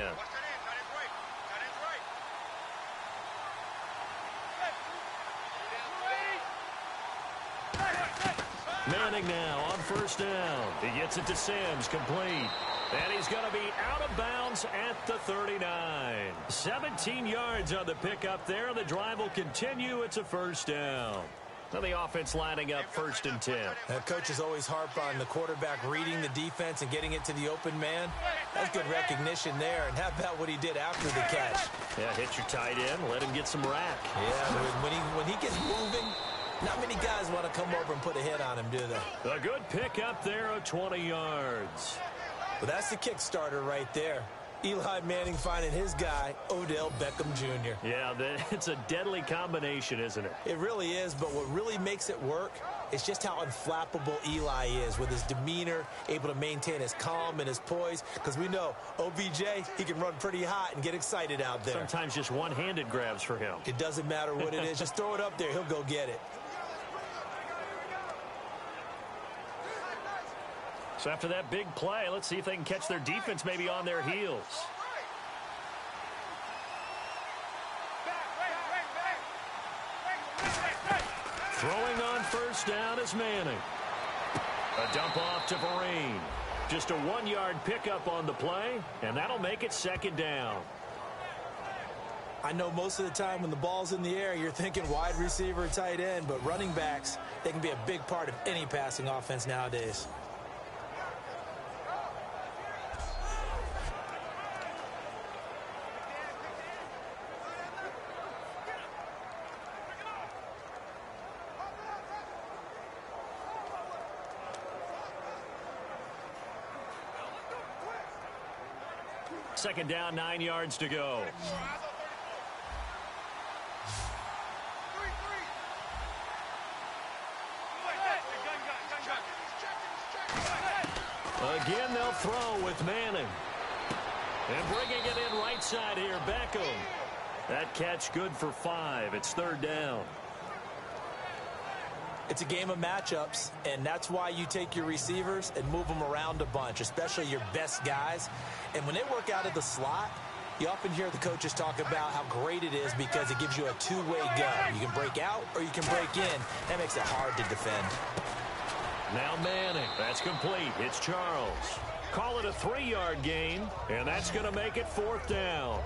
Manning now on 1st down. He gets it to Sims, complete. And he's going to be out of bounds at the 39. 17 yards on the pickup there. The drive will continue. It's a 1st down. Now the offense lining up 1st and 10. Coaches always harp on the quarterback reading the defense and getting it to the open man. That's good recognition there. And how about what he did after the catch? Yeah, hit your tight end, let him get some rack. Yeah, when he gets moving, not many guys want to come over and put a hit on him, do they? A good pickup there of 20 yards. Well, that's the kickstarter right there. Eli Manning finding his guy, Odell Beckham Jr. Yeah, it's a deadly combination, isn't it? It really is, but what really makes it work is just how unflappable Eli is with his demeanor, able to maintain his calm and his poise, because we know OBJ, he can run pretty hot and get excited out there. Sometimes just one-handed grabs for him. It doesn't matter what it is. Just throw it up there. He'll go get it. So after that big play, let's see if they can catch their defense maybe on their heels. Throwing on 1st down is Manning. A dump off to Vereen. Just a 1-yard pickup on the play, and that'll make it 2nd down. I know most of the time when the ball's in the air, you're thinking wide receiver, tight end, but running backs, they can be a big part of any passing offense nowadays. Second down, 9 yards to go. Again, they'll throw with Manning. And bringing it in right side here, Beckham. That catch good for 5. It's 3rd down. It's a game of matchups, and that's why you take your receivers and move them around a bunch, especially your best guys. And when they work out of the slot, you often hear the coaches talk about how great it is because it gives you a two-way go. You can break out or you can break in. That makes it hard to defend. Now Manning. That's complete. It's Charles. Call it a 3-yard gain, and that's going to make it 4th down.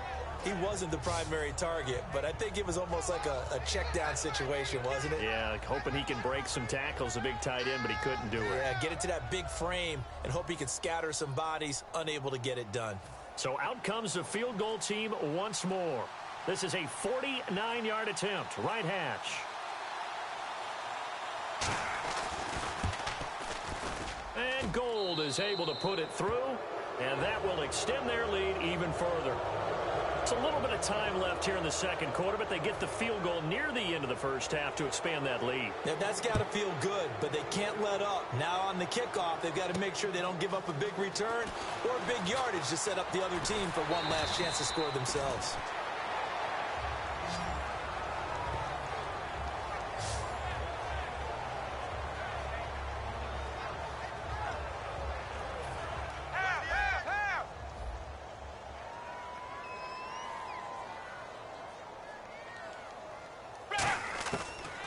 He wasn't the primary target, but I think it was almost like a check-down situation, wasn't it? Yeah, hoping he can break some tackles, a big tight end, but he couldn't do it. Yeah, get into that big frame and hope he can scatter some bodies, unable to get it done. So out comes the field goal team once more. This is a 49-yard attempt, right hash. And Gold is able to put it through, and that will extend their lead even further. It's a little bit of time left here in the second quarter, but they get the field goal near the end of the first half to expand that lead. Now, that's got to feel good, but they can't let up. Now on the kickoff, they've got to make sure they don't give up a big return or big yardage to set up the other team for one last chance to score themselves.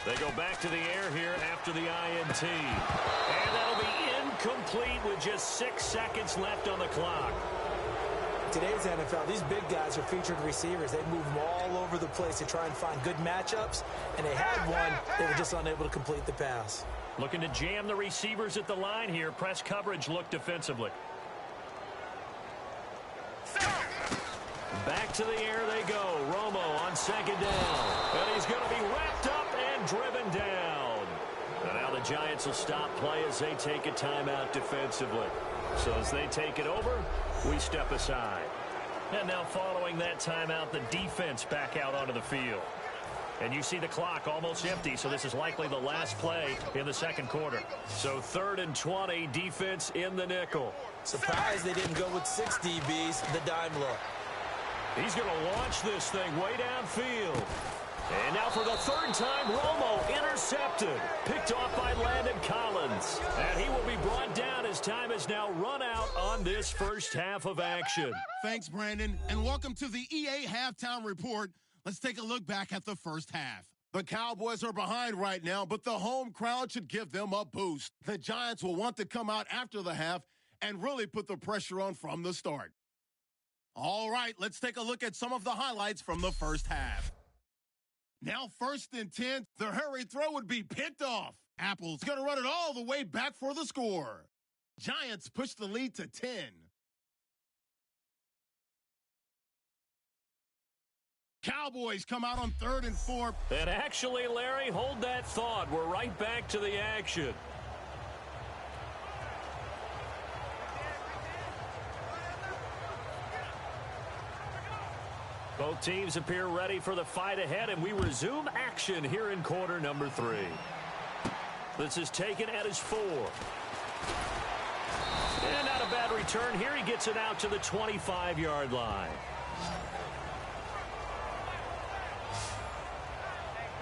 They go back to the air here after the INT. And that'll be incomplete with just 6 seconds left on the clock. Today's NFL, these big guys are featured receivers. They move them all over the place to try and find good matchups, and they had one. They were just unable to complete the pass. Looking to jam the receivers at the line here. Press coverage look defensively. Back to the air they go. Romo on 2nd down. And he's going to be wrapped up and driven down. And now the Giants will stop play as they take a timeout defensively. So as they take it over, we step aside. And now following that timeout, the defense back out onto the field. And you see the clock almost empty, so this is likely the last play in the second quarter. So 3rd and 20, defense in the nickel. Surprised they didn't go with 6 DBs, the dime look. He's going to launch this thing way downfield. And now for the 3rd time, Romo intercepted. Picked off by Landon Collins. And he will be brought down as time is now run out on this first half of action. Thanks, Brandon, and welcome to the EA Halftime Report. Let's take a look back at the first half. The Cowboys are behind right now, but the home crowd should give them a boost. The Giants will want to come out after the half and really put the pressure on from the start. All right, let's take a look at some of the highlights from the first half. Now 1st and 10, the hurry throw would be picked off. Apple's going to run it all the way back for the score. Giants push the lead to 10. Cowboys come out on 3rd and 4. And actually, Larry, hold that thought. We're right back to the action. Both teams appear ready for the fight ahead, and we resume action here in quarter number 3. This is taken at his 4. And not a bad return here. He gets it out to the 25-yard line.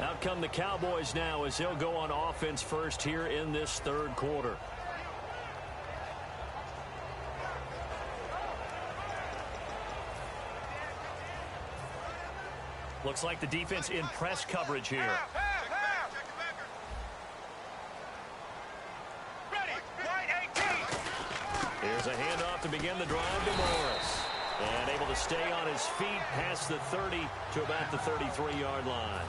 Out come the Cowboys now as they'll go on offense first here in this 3rd quarter. Looks like the defense in press coverage here. Here's a handoff to begin the drive to Morris. And able to stay on his feet past the 30 to about the 33-yard line.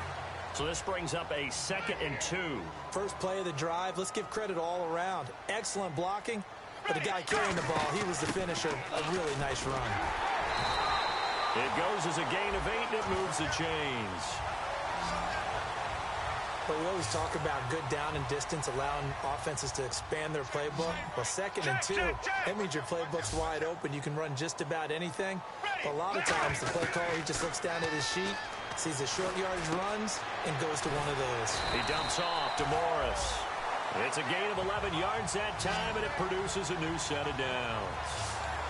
So this brings up a 2nd and 2. First play of the drive, let's give credit all around. Excellent blocking, but the guy carrying the ball, he was the finisher. A really nice run. It goes as a gain of 8, and it moves the chains. But we always talk about good down and distance, allowing offenses to expand their playbook. Well, 2nd and 2, that means your playbook's wide open. You can run just about anything. But a lot of times, the play caller, he just looks down at his sheet, sees the short yardage runs, and goes to one of those. He dumps off to Morris. It's a gain of 11 yards that time, and it produces a new set of downs.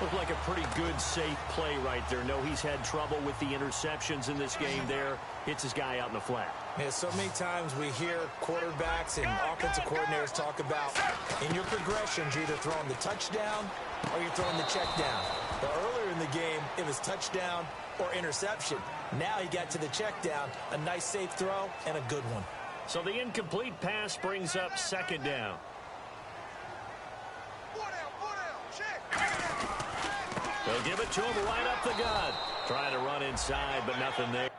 Looked like a pretty good, safe play right there. No, he's had trouble with the interceptions in this game there. Hits his guy out in the flat. Yeah, so many times we hear quarterbacks and offensive coordinators talk about in your progressions, you're either throwing the touchdown or you're throwing the check down. But earlier in the game, it was touchdown or interception. Now he got to the check down, a nice safe throw and a good one. So the incomplete pass brings up second down. They'll give it to him right up the gut. Trying to run inside, but nothing there.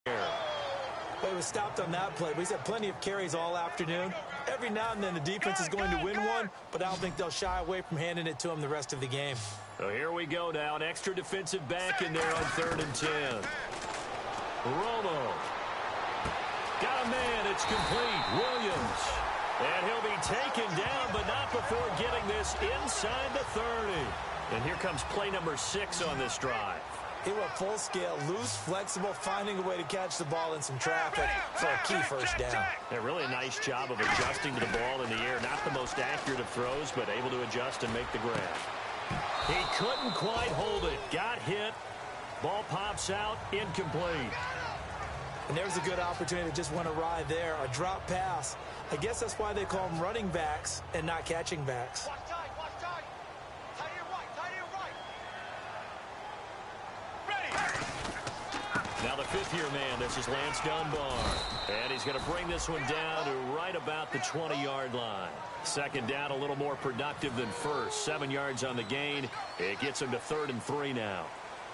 But he was stopped on that play. But he's had plenty of carries all afternoon. Every now and then the defense is going to win one, but I don't think they'll shy away from handing it to him the rest of the game. So here we go now. An extra defensive back in there on 3rd and 10. Romo. Got a man. It's complete. Williams. And he'll be taken down, but not before getting this inside the 30. And here comes play number 6 on this drive. He went full scale, loose, flexible, finding a way to catch the ball in some traffic for a key first down. Yeah, really a nice job of adjusting to the ball in the air. Not the most accurate of throws, but able to adjust and make the grab. He couldn't quite hold it. Got hit. Ball pops out. Incomplete. And there's a good opportunity to just went awry there. A drop pass. I guess that's why they call them running backs and not catching backs. Now the 5th-year man, this is Lance Dunbar. And he's going to bring this one down to right about the 20-yard line. Second down, a little more productive than first. 7 yards on the gain. It gets him to 3rd and 3 now.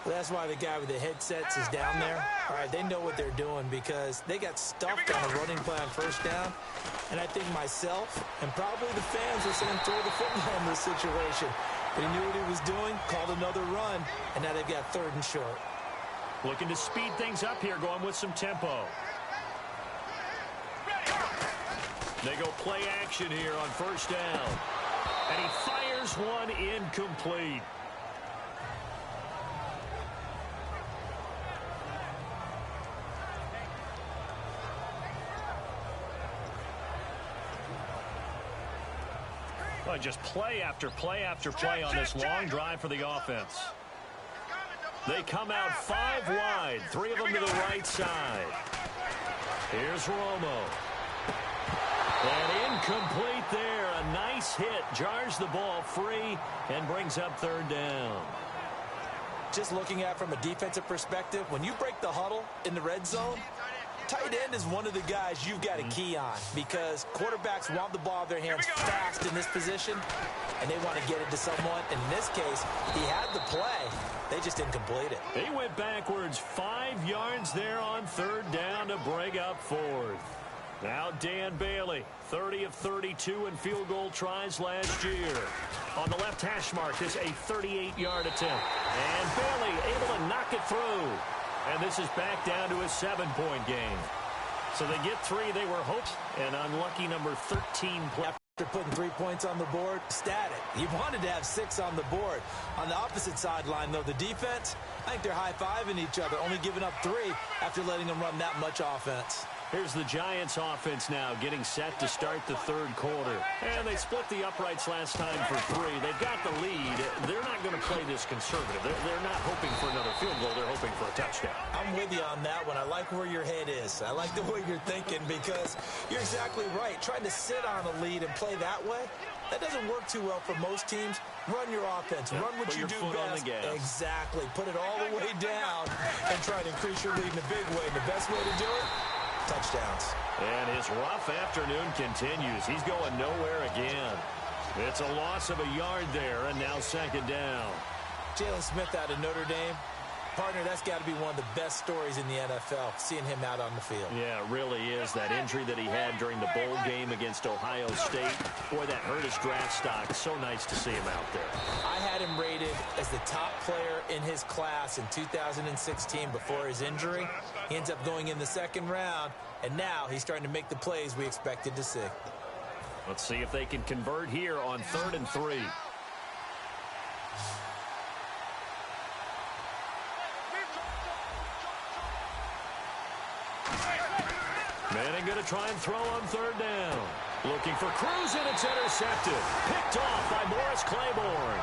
Well, that's why the guy with the headsets is down there. All right, they know what they're doing because they got stuffed on a running play on first down. And I think myself and probably the fans were saying throw the football in this situation. But he knew what he was doing, called another run, and now they've got 3rd and short. Looking to speed things up here, going with some tempo. They go play action here on first down. And he fires one incomplete. Well, just play after play after play on this long drive for the offense. They come out 5 wide, 3 of them to the right side. Here's Romo. And incomplete there. A nice hit. Jars the ball free and brings up 3rd down. Just looking at it from a defensive perspective, when you break the huddle in the red zone, tight end is one of the guys you've got to key on because quarterbacks want the ball in their hands fast in this position, and they want to get it to someone. And in this case, he had the play. They just didn't complete it. He went backwards 5 yards there on 3rd down to bring up 4th. Now Dan Bailey, 30 of 32 in field goal tries last year. On the left hash mark, this a 38-yard attempt. And Bailey able to knock it through. And this is back down to a 7-point game. So they get 3 they were hoped, and unlucky number 13 play. After putting 3 points on the board, static. You wanted to have 6 on the board. On the opposite sideline, though, the defense, I think they're high-fiving each other, only giving up 3 after letting them run that much offense. Here's the Giants offense now getting set to start the 3rd quarter. And they split the uprights last time for 3. They've got the lead. They're not going to play this conservative. They're not hoping for another field goal. They're hoping for a touchdown. I'm with you on that one. I like where your head is. I like the way you're thinking because you're exactly right. Trying to sit on a lead and play that way, that doesn't work too well for most teams. Run your offense. Run what you do best. Exactly. Put it all the way down and try to increase your lead in a big way. And the best way to do it, touchdowns. And his rough afternoon continues. He's going nowhere again. It's a loss of a yard there, and now 2nd down. Jalen Smith out of Notre Dame. Partner, that's got to be one of the best stories in the NFL, seeing him out on the field. Yeah, it really is. That injury that he had during the bowl game against Ohio State, boy, that hurt his draft stock. So nice to see him out there. I had him rated as the top player in his class in 2016 before his injury. He ends up going in the 2nd round, and now he's starting to make the plays we expected to see. Let's see if they can convert here on 3rd and 3. Manning going to try and throw on 3rd down. Looking for Cruz, and it's intercepted. Picked off by Morris Claiborne.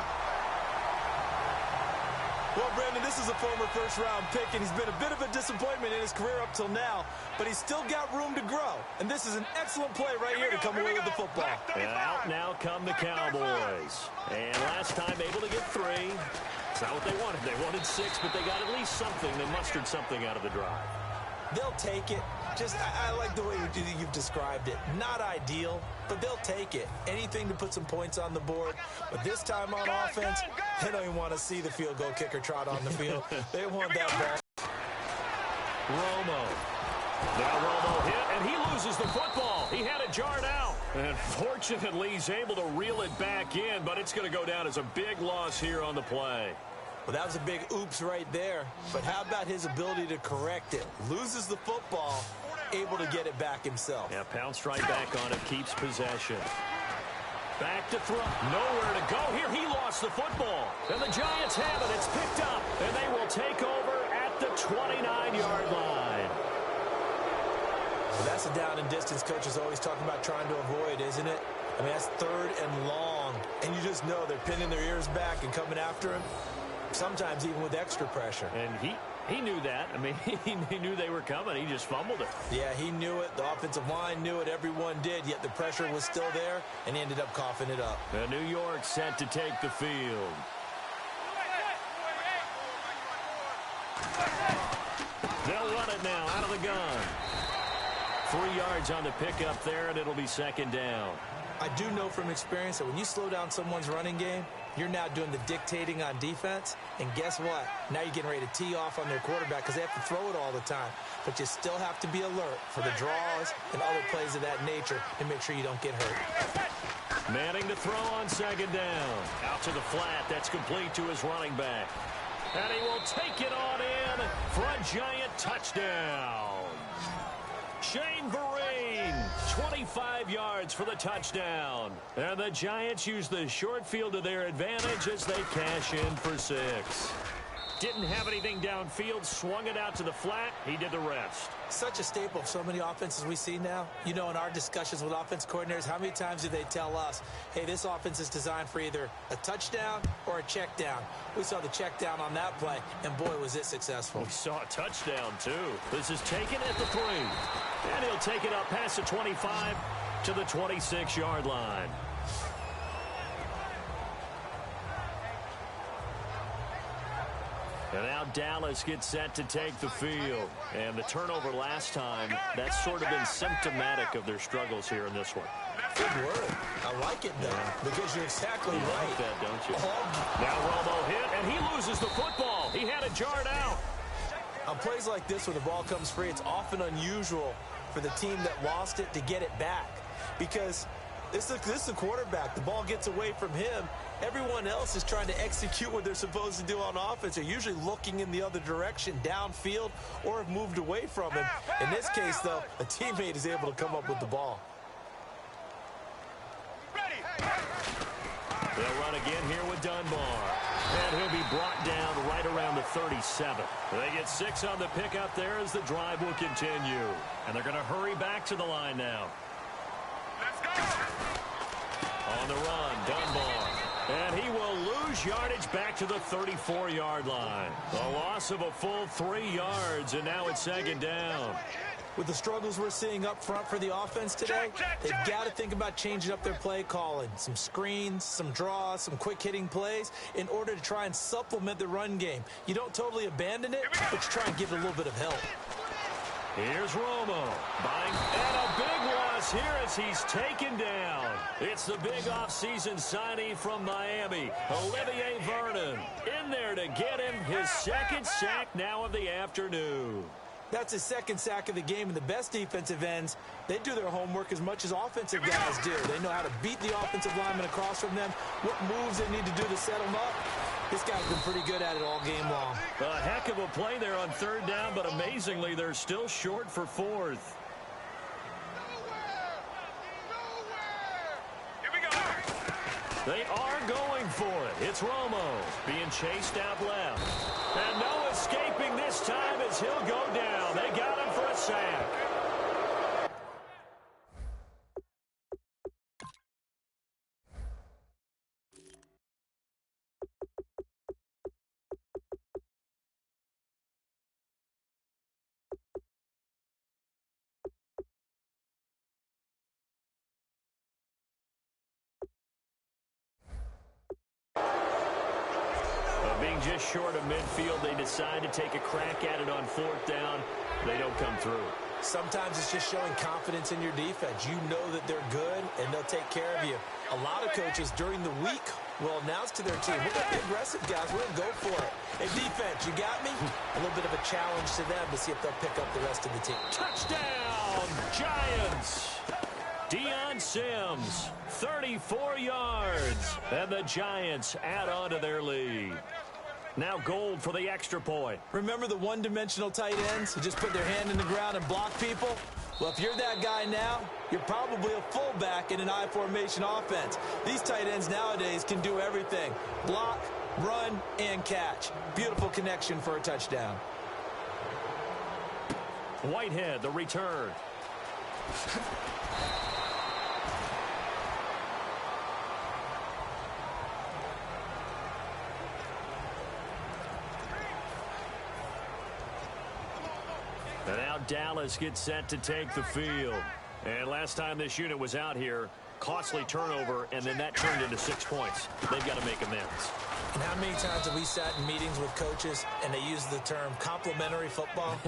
Well, Brandon, this is a former first-round pick, and he's been a bit of a disappointment in his career up till now, but he's still got room to grow. And this is an excellent play right here to come away with the football. And out now come the Cowboys. And last time able to get 3. It's not what they wanted. They wanted 6, but they got at least something. They mustered something out of the drive. They'll take it. I like the way you've described it. Not ideal, but they'll take it. Anything to put some points on the board. But this time on offense, they don't even want to see the field goal kicker trot on the field. They want that ball. Romo. Now Romo hit, and he loses the football. He had it jarred out. And fortunately, he's able to reel it back in, but it's going to go down as a big loss here on the play. Well, that was a big oops right there. But how about his ability to correct it? Loses the football, able to get it back himself. Yeah, pounced right back on it, keeps possession. Back to throw. Nowhere to go here. He lost the football. And the Giants have it. It's picked up. And they will take over at the 29-yard line. Well, that's a down and distance coach is always talking about trying to avoid, isn't it? I mean, that's 3rd and long. And you just know they're pinning their ears back and coming after him. Sometimes even with extra pressure. And he knew that. I mean, he knew they were coming. He just fumbled it. Yeah, he knew it. The offensive line knew it. Everyone did. Yet the pressure was still there, and he ended up coughing it up. New York set to take the field. They'll run it now out of the gun. 3 yards on the pickup there, and it'll be 2nd down. I do know from experience that when you slow down someone's running game, you're now doing the dictating on defense. And guess what? Now you're getting ready to tee off on their quarterback because they have to throw it all the time. But you still have to be alert for the draws and other plays of that nature and make sure you don't get hurt. Manning to throw on 2nd down. Out to the flat. That's complete to his running back. And he will take it on in for a Giant touchdown. Shane Vereen, 25 yards for the touchdown. And the Giants use the short field to their advantage as they cash in for 6. Didn't have anything downfield, swung it out to the flat. He did the rest. Such a staple of so many offenses we see now. You know, in our discussions with offense coordinators, how many times do they tell us, hey, this offense is designed for either a touchdown or a check down. We saw the check down on that play, and boy, was it successful. We saw a touchdown, too. This is taken at the 3. And he'll take it up past the 25 to the 26-yard line. And now Dallas gets set to take the field. And the turnover last time, that's sort of been symptomatic of their struggles here in this one. Good word. I like it, though, because you're exactly right. Like that, don't you? Now Romo hit, and he loses the football. He had it jarred out. On plays like this where the ball comes free, it's often unusual for the team that lost it to get it back. Because this is a quarterback. The ball gets away from him. Everyone else is trying to execute what they're supposed to do on offense. They're usually looking in the other direction, downfield, or have moved away from him. In this case, though, a teammate is able to come up with the ball. They'll run again here with Dunbar. And he'll be brought down right around the 37. They get 6 on the pickup there as the drive will continue. And they're going to hurry back to the line now. Let's go. On the run, Dunbar. And he will lose yardage back to the 34-yard line. A loss of a full 3 yards, and now it's 2nd down. With the struggles we're seeing up front for the offense today, they've got to think about changing up their play calling. Some screens, some draws, some quick-hitting plays in order to try and supplement the run game. You don't totally abandon it, but you try and give it a little bit of help. Here's Romo. And a big loss here as he's taken down. It's the big offseason signee from Miami, Olivier Vernon. In there to get him his 2nd sack now of the afternoon. That's his 2nd sack of the game, and the best defensive ends, they do their homework as much as offensive guys do. They know how to beat the offensive lineman across from them, what moves they need to do to set them up. This guy's been pretty good at it all game long. A heck of a play there on 3rd down, but amazingly, they're still short for 4th. They are going for it. It's Romo being chased out left. And no escaping this time as he'll go down. They got him for a sack. Being just short of midfield, they decide to take a crack at it on 4th down. They don't come through. Sometimes it's just showing confidence in your defense. You know that they're good, and they'll take care of you. A lot of coaches during the week will announce to their team, we're going to be aggressive, guys. We're going to go for it. Hey, defense, you got me? A little bit of a challenge to them to see if they'll pick up the rest of the team. Touchdown, Giants! Deion Sims, 34 yards, and the Giants add on to their lead. Now Gold for the extra point. Remember the one-dimensional tight ends who just put their hand in the ground and block people? Well, if you're that guy now, you're probably a fullback in an I-formation offense. These tight ends nowadays can do everything. Block, run, and catch. Beautiful connection for a touchdown. Whitehead, the return. And now Dallas gets set to take the field. And last time this unit was out here, costly turnover, and then that turned into 6 points. They've got to make amends. And how many times have we sat in meetings with coaches and they use the term complementary football?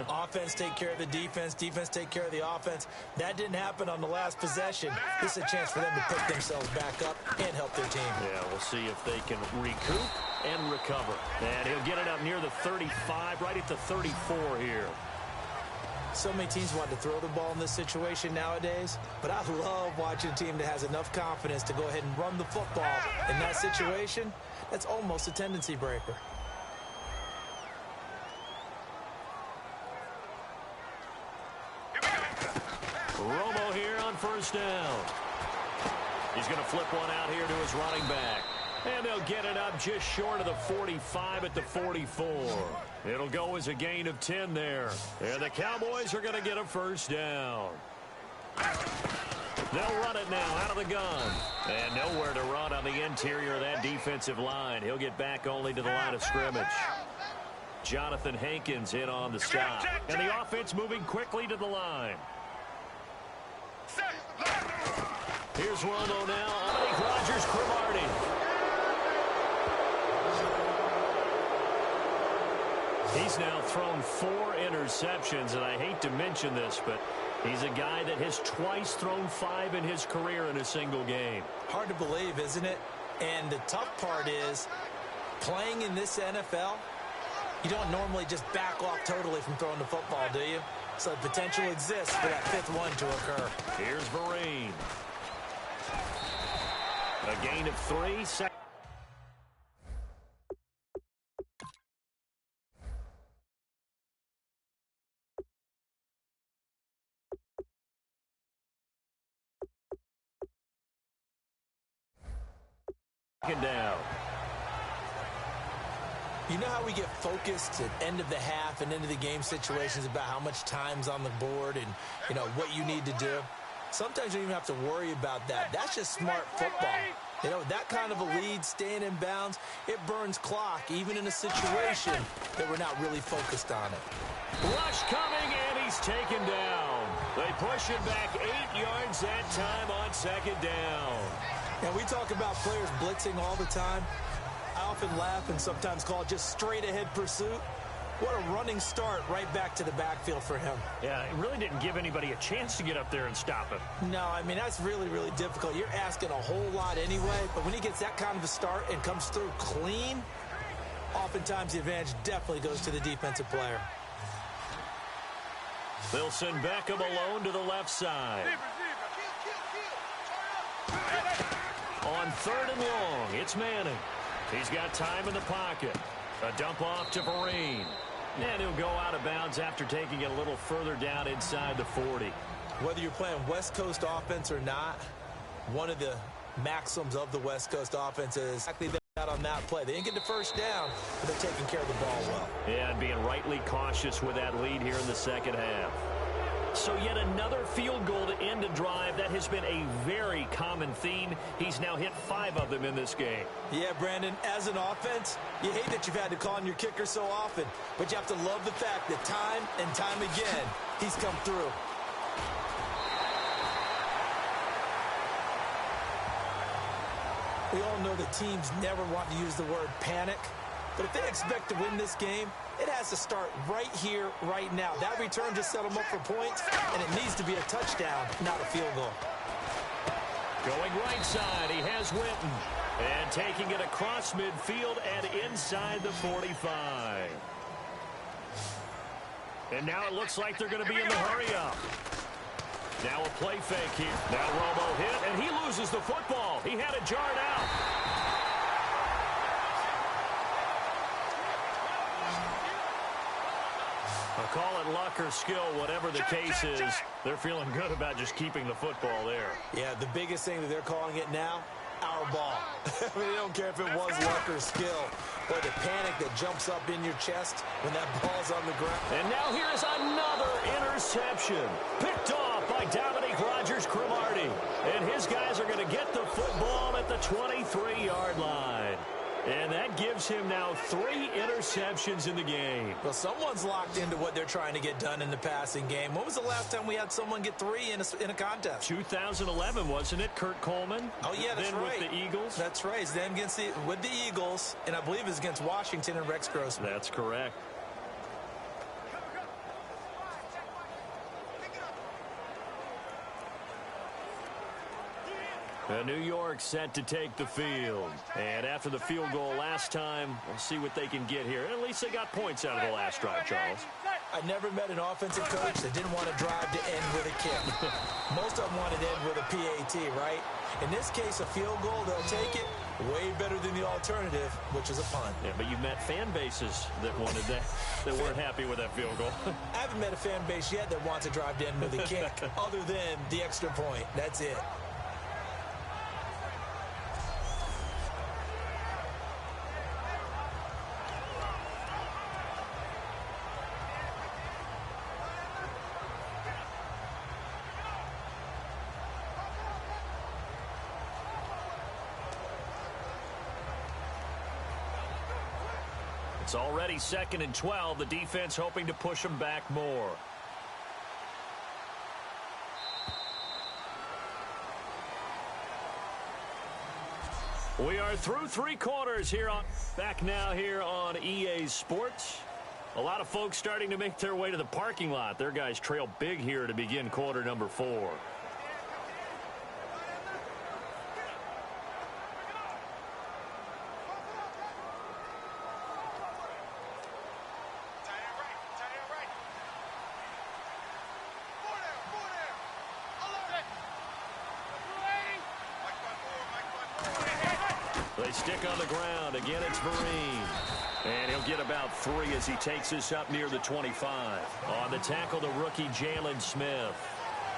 Offense take care of the defense, defense take care of the offense. That didn't happen on the last possession. This is a chance for them to pick themselves back up and help their team. Yeah, we'll see if they can recoup and recover. And he'll get it up near the 35, right at the 34 here. So many teams want to throw the ball in this situation nowadays, but I love watching a team that has enough confidence to go ahead and run the football in that situation. That's almost a tendency breaker. Romo here on 1st down. He's going to flip one out here to his running back. And they'll get it up just short of the 45 at the 44. It'll go as a gain of 10 there. And the Cowboys are going to get a 1st down. They'll run it now out of the gun. And nowhere to run on the interior of that defensive line. He'll get back only to the line of scrimmage. Jonathan Hankins in on the stop. And the offense moving quickly to the line. Here's Romo now. Dominique Rodgers-Cromartie. He's now thrown 4 interceptions, and I hate to mention this, but he's a guy that has twice thrown 5 in his career in a single game. Hard to believe, isn't it? And the tough part is, playing in this NFL, you don't normally just back off totally from throwing the football, do you? So the potential exists for that 5th one to occur. Here's Vereen. A gain of 3. Down. You know how we get focused at end of the half and into the game situations about how much time's on the board and, you know, what you need to do? Sometimes you don't even have to worry about that. That's just smart football. You know, that kind of a lead, staying in bounds, it burns clock, even in a situation that we're not really focused on it. Rush coming, and he's taken down. They push him back 8 yards that time on 2nd down. And we talk about players blitzing all the time. I often laugh and sometimes call it just straight-ahead pursuit. What a running start right back to the backfield for him. Yeah, it really didn't give anybody a chance to get up there and stop him. No, I mean, that's really, really difficult. You're asking a whole lot anyway, but when he gets that kind of a start and comes through clean, oftentimes the advantage definitely goes to the defensive player. They'll send Beckham alone to the left side. On 3rd and long, it's Manning. He's got time in the pocket. A dump off to Vereen. And he'll go out of bounds after taking it a little further down inside the 40. Whether you're playing West Coast offense or not, one of the maxims of the West Coast offense is exactly that on that play. They didn't get the first down, but they're taking care of the ball well. Yeah, and being rightly cautious with that lead here in the second half. So yet another field goal to end a drive. That has been a very common theme. He's now hit 5 of them in this game. Yeah, Brandon, as an offense, you hate that you've had to call on your kicker so often, but you have to love the fact that time and time again, he's come through. We all know that teams never want to use the word panic, but if they expect to win this game, it has to start right here, right now. That return just set them up for points, and it needs to be a touchdown, not a field goal. Going right side, he has Winton. And taking it across midfield and inside the 45. And now it looks like they're going to be in the hurry-up. Now a play fake here. Now Romo hit, and he loses the football. He had it jarred out. I'll call it luck or skill, whatever the case is. They're feeling good about just keeping the football there. Yeah, the biggest thing that they're calling it now, our ball. I mean, they don't care if it was luck or skill, or the panic that jumps up in your chest when that ball's on the ground. And now here's another interception. Picked off by Dominique Rodgers-Cromartie. And his guys are going to get the football at the 23-yard line. And that gives him now 3 interceptions in the game. Well, someone's locked into what they're trying to get done in the passing game. When was the last time we had someone get 3 in a contest? 2011, wasn't it? Kurt Coleman? Oh, yeah, that's then right. With the Eagles? That's right. It's then with the Eagles, and I believe it's against Washington and Rex Grossman. That's correct. New York set to take the field. And after the field goal last time, we'll see what they can get here. At least they got points out of the last drive, Charles. I never met an offensive coach that didn't want to drive to end with a kick. Most of them wanted to end with a PAT, right? In this case, a field goal, they'll take it. Way better than the alternative, which is a punt. Yeah, but you've met fan bases that wanted that, that weren't happy with that field goal. I haven't met a fan base yet that wants to drive to end with a kick, other than the extra point. That's it. It's already 2nd and 12. The defense hoping to push them back more. We are through 3 quarters here back now here on EA Sports. A lot of folks starting to make their way to the parking lot. Their guys trail big here to begin quarter number 4. They stick on the ground. Again, it's Vereen. And he'll get about 3 as he takes this up near the 25. On the tackle, the rookie Jalen Smith.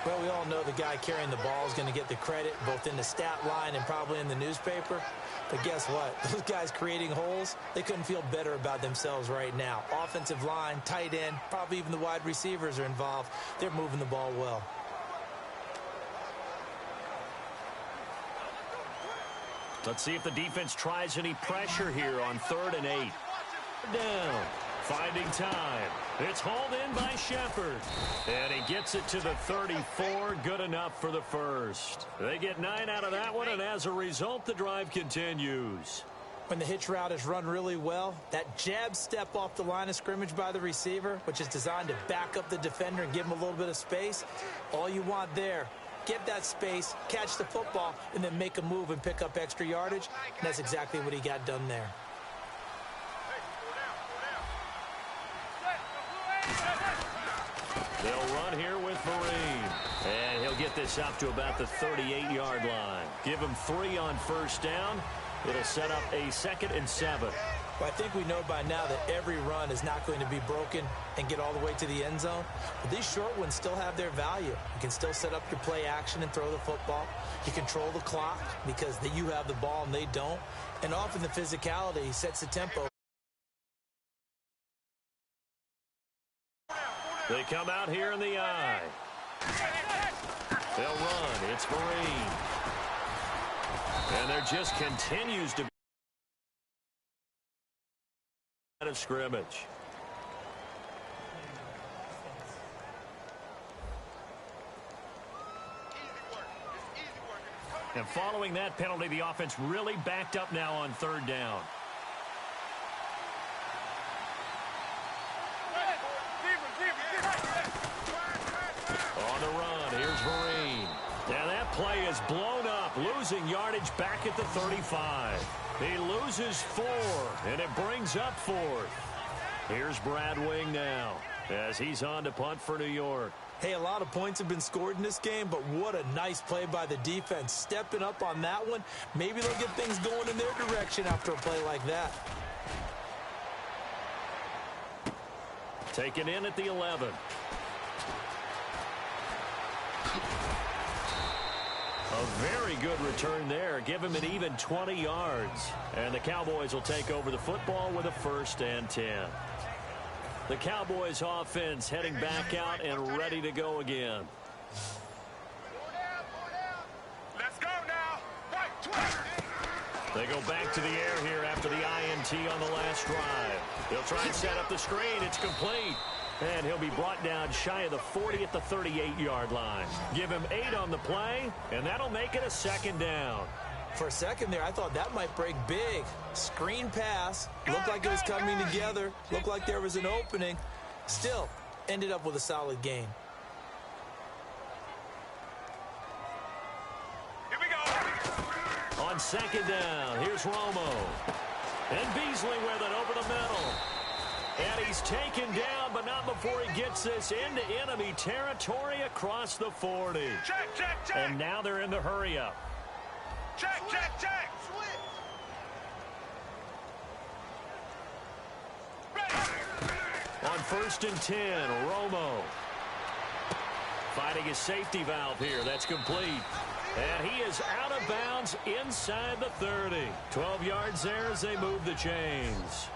Well, we all know the guy carrying the ball is going to get the credit both in the stat line and probably in the newspaper. But guess what? Those guys creating holes, they couldn't feel better about themselves right now. Offensive line, tight end, probably even the wide receivers are involved. They're moving the ball well. Let's see if the defense tries any pressure here on 3rd and 8. Down. Finding time. It's hauled in by Shepard. And he gets it to the 34. Good enough for the first. They get 9 out of that one, and as a result, the drive continues. When the hitch route is run really well, that jab step off the line of scrimmage by the receiver, which is designed to back up the defender and give him a little bit of space, all you want there. Get that space, catch the football, and then make a move and pick up extra yardage. And that's exactly what he got done there. They'll run here with Vereen. And he'll get this up to about the 38-yard line. Give him 3 on 1st down. It'll set up a 2nd and 7. Well, I think we know by now that every run is not going to be broken and get all the way to the end zone. But these short ones still have their value. You can still set up your play action and throw the football. You control the clock because you have the ball and they don't. And often the physicality sets the tempo. They come out here in the eye. They'll run. It's Marine. And there just continues to be out of scrimmage. And following that penalty, the offense really backed up now on third down. On the run, here's Marine. And that play is blown up, losing yardage back at the 35. He loses 4, and it brings up 4th. Here's Brad Wing now as he's on to punt for New York. Hey, a lot of points have been scored in this game, but what a nice play by the defense. Stepping up on that one, maybe they'll get things going in their direction after a play like that. Taken in at the 11. A very good return there. Give him an even 20 yards. And the Cowboys will take over the football with a 1st and 10. The Cowboys offense heading back out and ready to go again. Let's go now. They go back to the air here after the INT on the last drive. They'll try and set up the screen. It's complete. And he'll be brought down shy of the 40 at the 38-yard line. Give him 8 on the play, and that'll make it a 2nd down. For a second there, I thought that might break big. Screen pass. Looked like it was coming together. Looked like there was an opening. Still, ended up with a solid gain. Here we go. On 2nd down, here's Romo. And Beasley with it over the middle. And he's taken down, but not before he gets this into enemy territory across the 40. Check, check, check. And now they're in the hurry-up. Check, check, check. On 1st and 10, Romo. Fighting his safety valve here. That's complete. And he is out of bounds inside the 30. 12 yards there as they move the chains.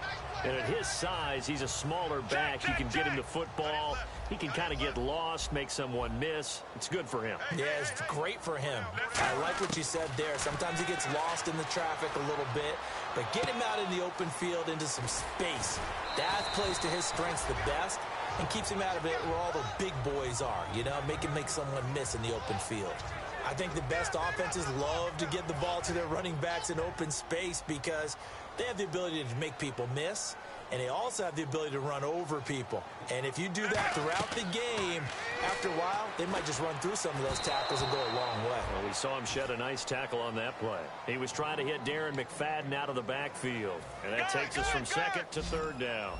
And at his size, he's a smaller back. You can get him the football. He can kind of get lost, make someone miss. It's good for him. Yeah, it's great for him. I like what you said there. Sometimes he gets lost in the traffic a little bit, but get him out in the open field into some space. That plays to his strengths the best and keeps him out of it where all the big boys are, you know, make someone miss in the open field. I think the best offenses love to get the ball to their running backs in open space because they have the ability to make people miss, and they also have the ability to run over people. And if you do that throughout the game, after a while, they might just run through some of those tackles and go a long way. Well, we saw him shed a nice tackle on that play. He was trying to hit Darren McFadden out of the backfield, and that takes us from 2nd to 3rd down.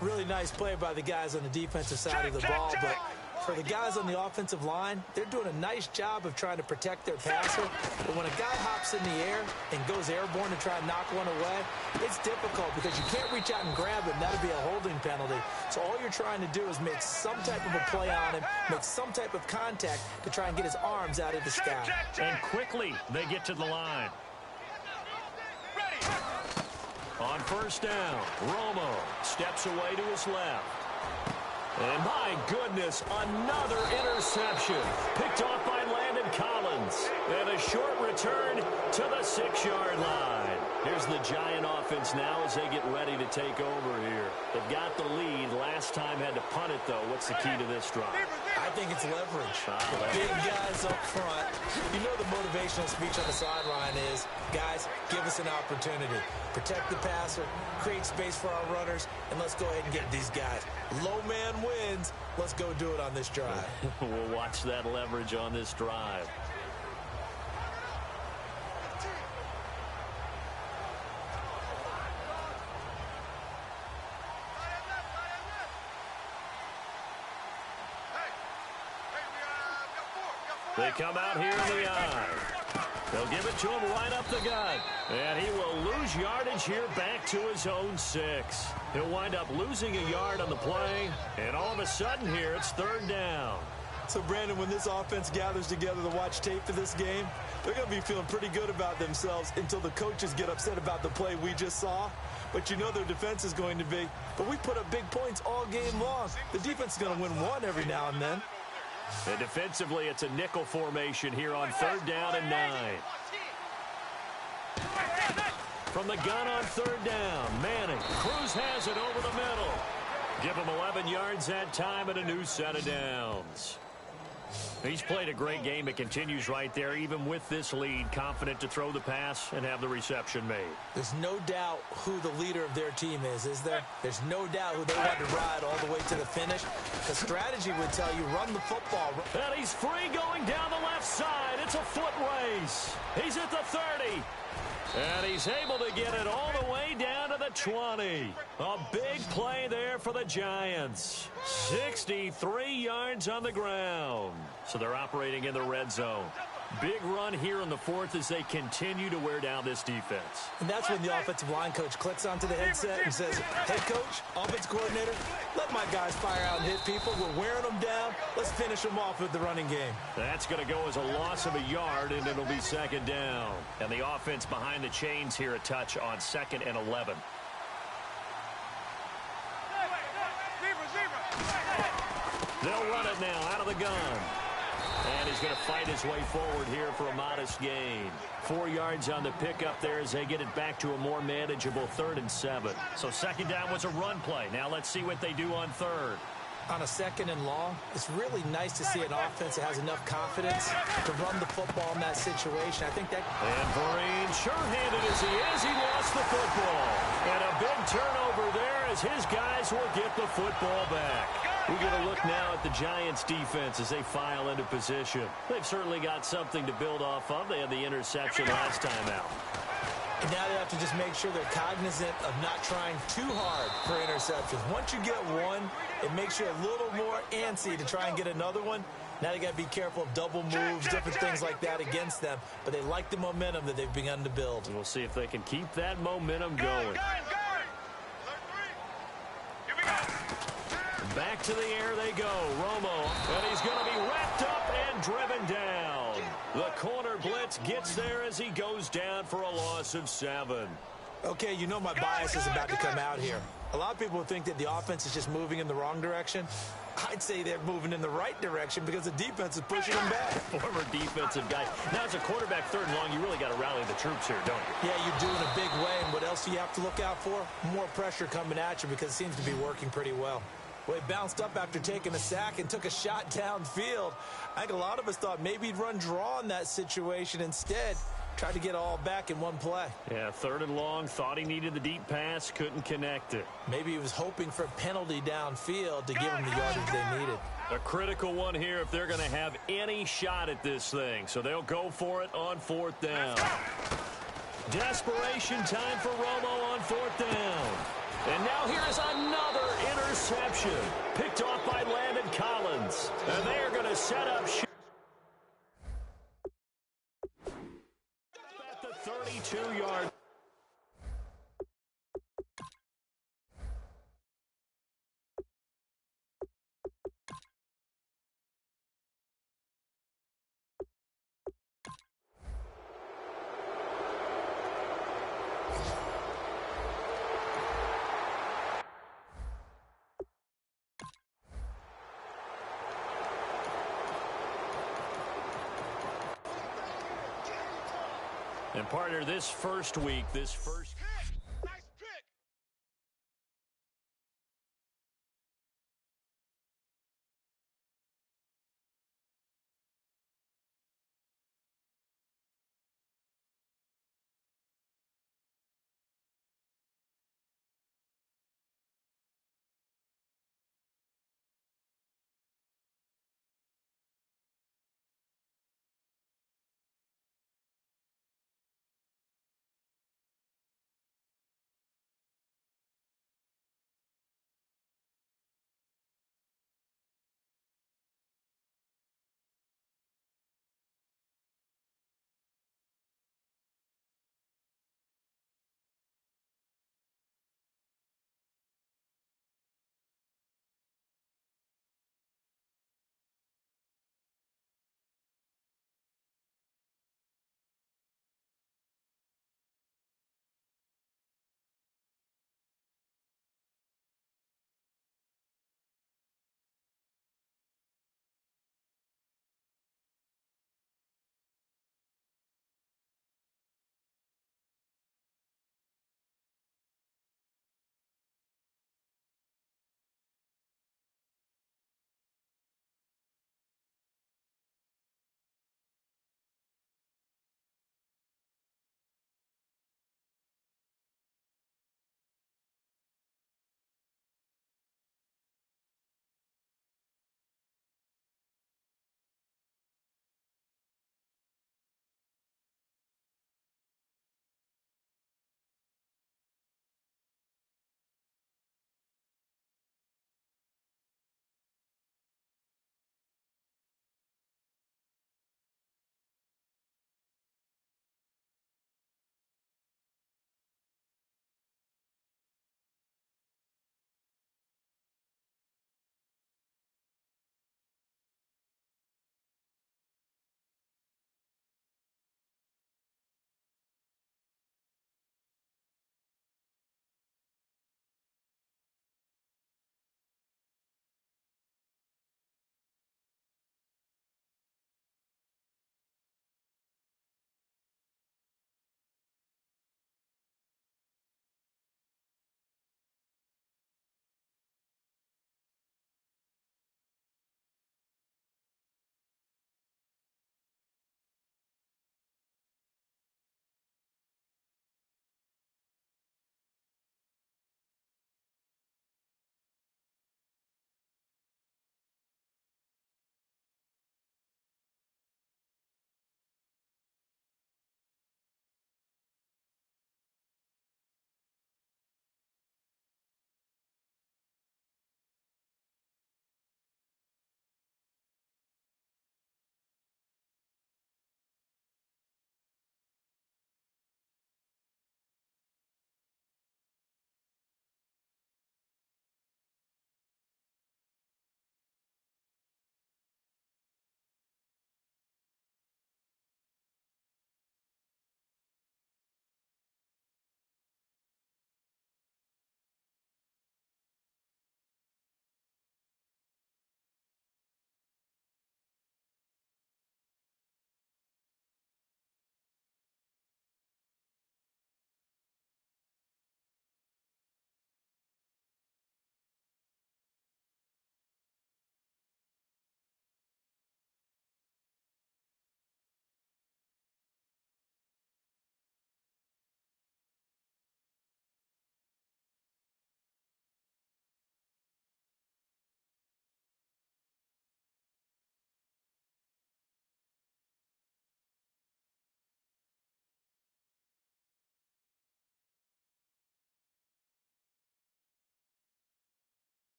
Really nice play by the guys on the defensive side of the ball, but for the guys on the offensive line, they're doing a nice job of trying to protect their passer. But when a guy hops in the air and goes airborne to try and knock one away, it's difficult because you can't reach out and grab him. That'd be a holding penalty. So all you're trying to do is make some type of a play on him, make some type of contact to try and get his arms out of the sky. And quickly, they get to the line. On 1st down, Romo steps away to his left. And my goodness, another interception. Picked off by Landon Collins. And a short return to the 6-yard line. Here's the Giant offense now as they get ready to take over here. They've got the lead. Last time had to punt it, though. What's the key to this drive? I think it's leverage. Big guys up front. You know the motivational speech on the sideline is, guys, give us an opportunity. Protect the passer, create space for our runners, and let's go ahead and get these guys. Low man wins. Let's go do it on this drive. We'll watch that leverage on this drive. They come out here in the eye. They'll give it to him right up the gut. And he will lose yardage here back to his own 6. He'll wind up losing a yard on the play. And all of a sudden here, it's 3rd down. So, Brandon, when this offense gathers together to watch tape for this game, they're going to be feeling pretty good about themselves until the coaches get upset about the play we just saw. But you know their defense is going to be. But we put up big points all game long. The defense is going to win one every now and then. And defensively, it's a nickel formation here on 3rd down and 9. From the gun on 3rd down, Manning. Cruz has it over the middle. Give him 11 yards that time and a new set of downs. He's played a great game. It continues right there, even with this lead, confident to throw the pass and have the reception made. There's no doubt who the leader of their team is there? There's no doubt who they want to ride all the way to the finish. The strategy would tell you run the football. And he's free going down the left side. It's a foot race. He's at the 30. And he's able to get it all the way down to the 20. A big play there for the Giants. 63 yards on the ground. So they're operating in the red zone. Big run here in the 4th as they continue to wear down this defense. And that's when the offensive line coach clicks onto the headset and says, "Head coach, offense coordinator, let my guys fire out and hit people. We're wearing them down. Let's finish them off with the running game." That's going to go as a loss of a yard, and it'll be 2nd down. And the offense behind the chains here a touch on 2nd and 11. They'll run it now out of the gun. And he's going to fight his way forward here for a modest gain. 4 yards on the pickup there as they get it back to a more manageable 3rd and 7. So 2nd down was a run play. Now let's see what they do on 3rd. On a 2nd and long, it's really nice to see an offense that has enough confidence to run the football in that situation. I think that... And Vereen, sure-handed as he is, he lost the football. And a big turnover there as his guys will get the football back. We get a look now at the Giants' defense as they file into position. They've certainly got something to build off of. They had the interception last time out. And now they have to just make sure they're cognizant of not trying too hard for interceptions. Once you get one, it makes you a little more antsy to try and get another one. Now they got to be careful of double moves, different things like that against them. But they like the momentum that they've begun to build. And we'll see if they can keep that momentum going. Back to the air they go. Romo, and he's going to be wrapped up and driven down. The corner blitz gets there as he goes down for a loss of 7. Okay, you know my bias is about to come out here. A lot of people think that the offense is just moving in the wrong direction. I'd say they're moving in the right direction because the defense is pushing them back. Former defensive guy. Now, as a quarterback 3rd and long, you really got to rally the troops here, don't you? Yeah, you do in a big way. And what else do you have to look out for? More pressure coming at you because it seems to be working pretty well. Well, he bounced up after taking a sack and took a shot downfield. I think a lot of us thought maybe he'd run draw in that situation. Instead, tried to get all back in one play. Yeah, 3rd and long, thought he needed the deep pass, couldn't connect it. Maybe he was hoping for a penalty downfield to give him the yardage they needed. A critical one here if they're going to have any shot at this thing. So they'll go for it on 4th down. Desperation time for Romo on 4th down. And now here is another interception. Picked off by Landon Collins. And they are going to set up at the 32-yard. And partner, this first week,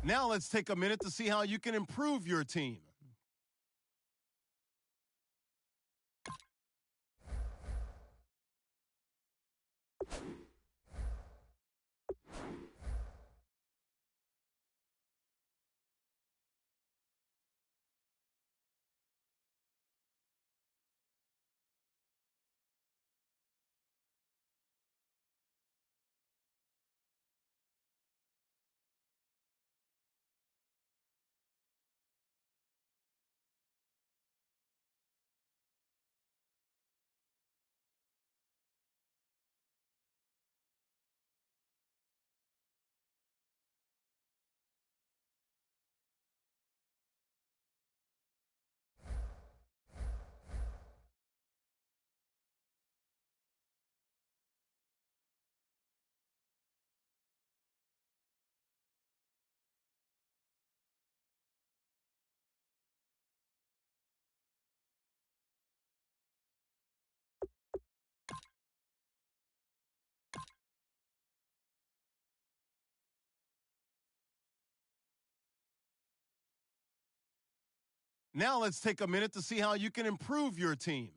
Now let's take a minute to see how you can improve your team. Now let's take a minute to see how you can improve your team.